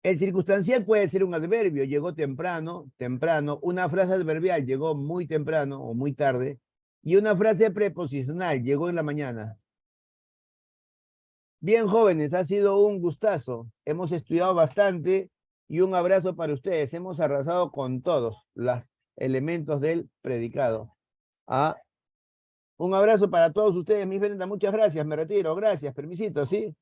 El circunstancial puede ser un adverbio, llegó temprano, temprano. Una frase adverbial, llegó muy temprano o muy tarde. Y una frase preposicional, llegó en la mañana. Bien, jóvenes, ha sido un gustazo. Hemos estudiado bastante y un abrazo para ustedes. Hemos arrasado con todos los elementos del predicado. Ah, un abrazo para todos ustedes, mis Brenda. Muchas gracias. Me retiro. Gracias. Permisito, ¿sí?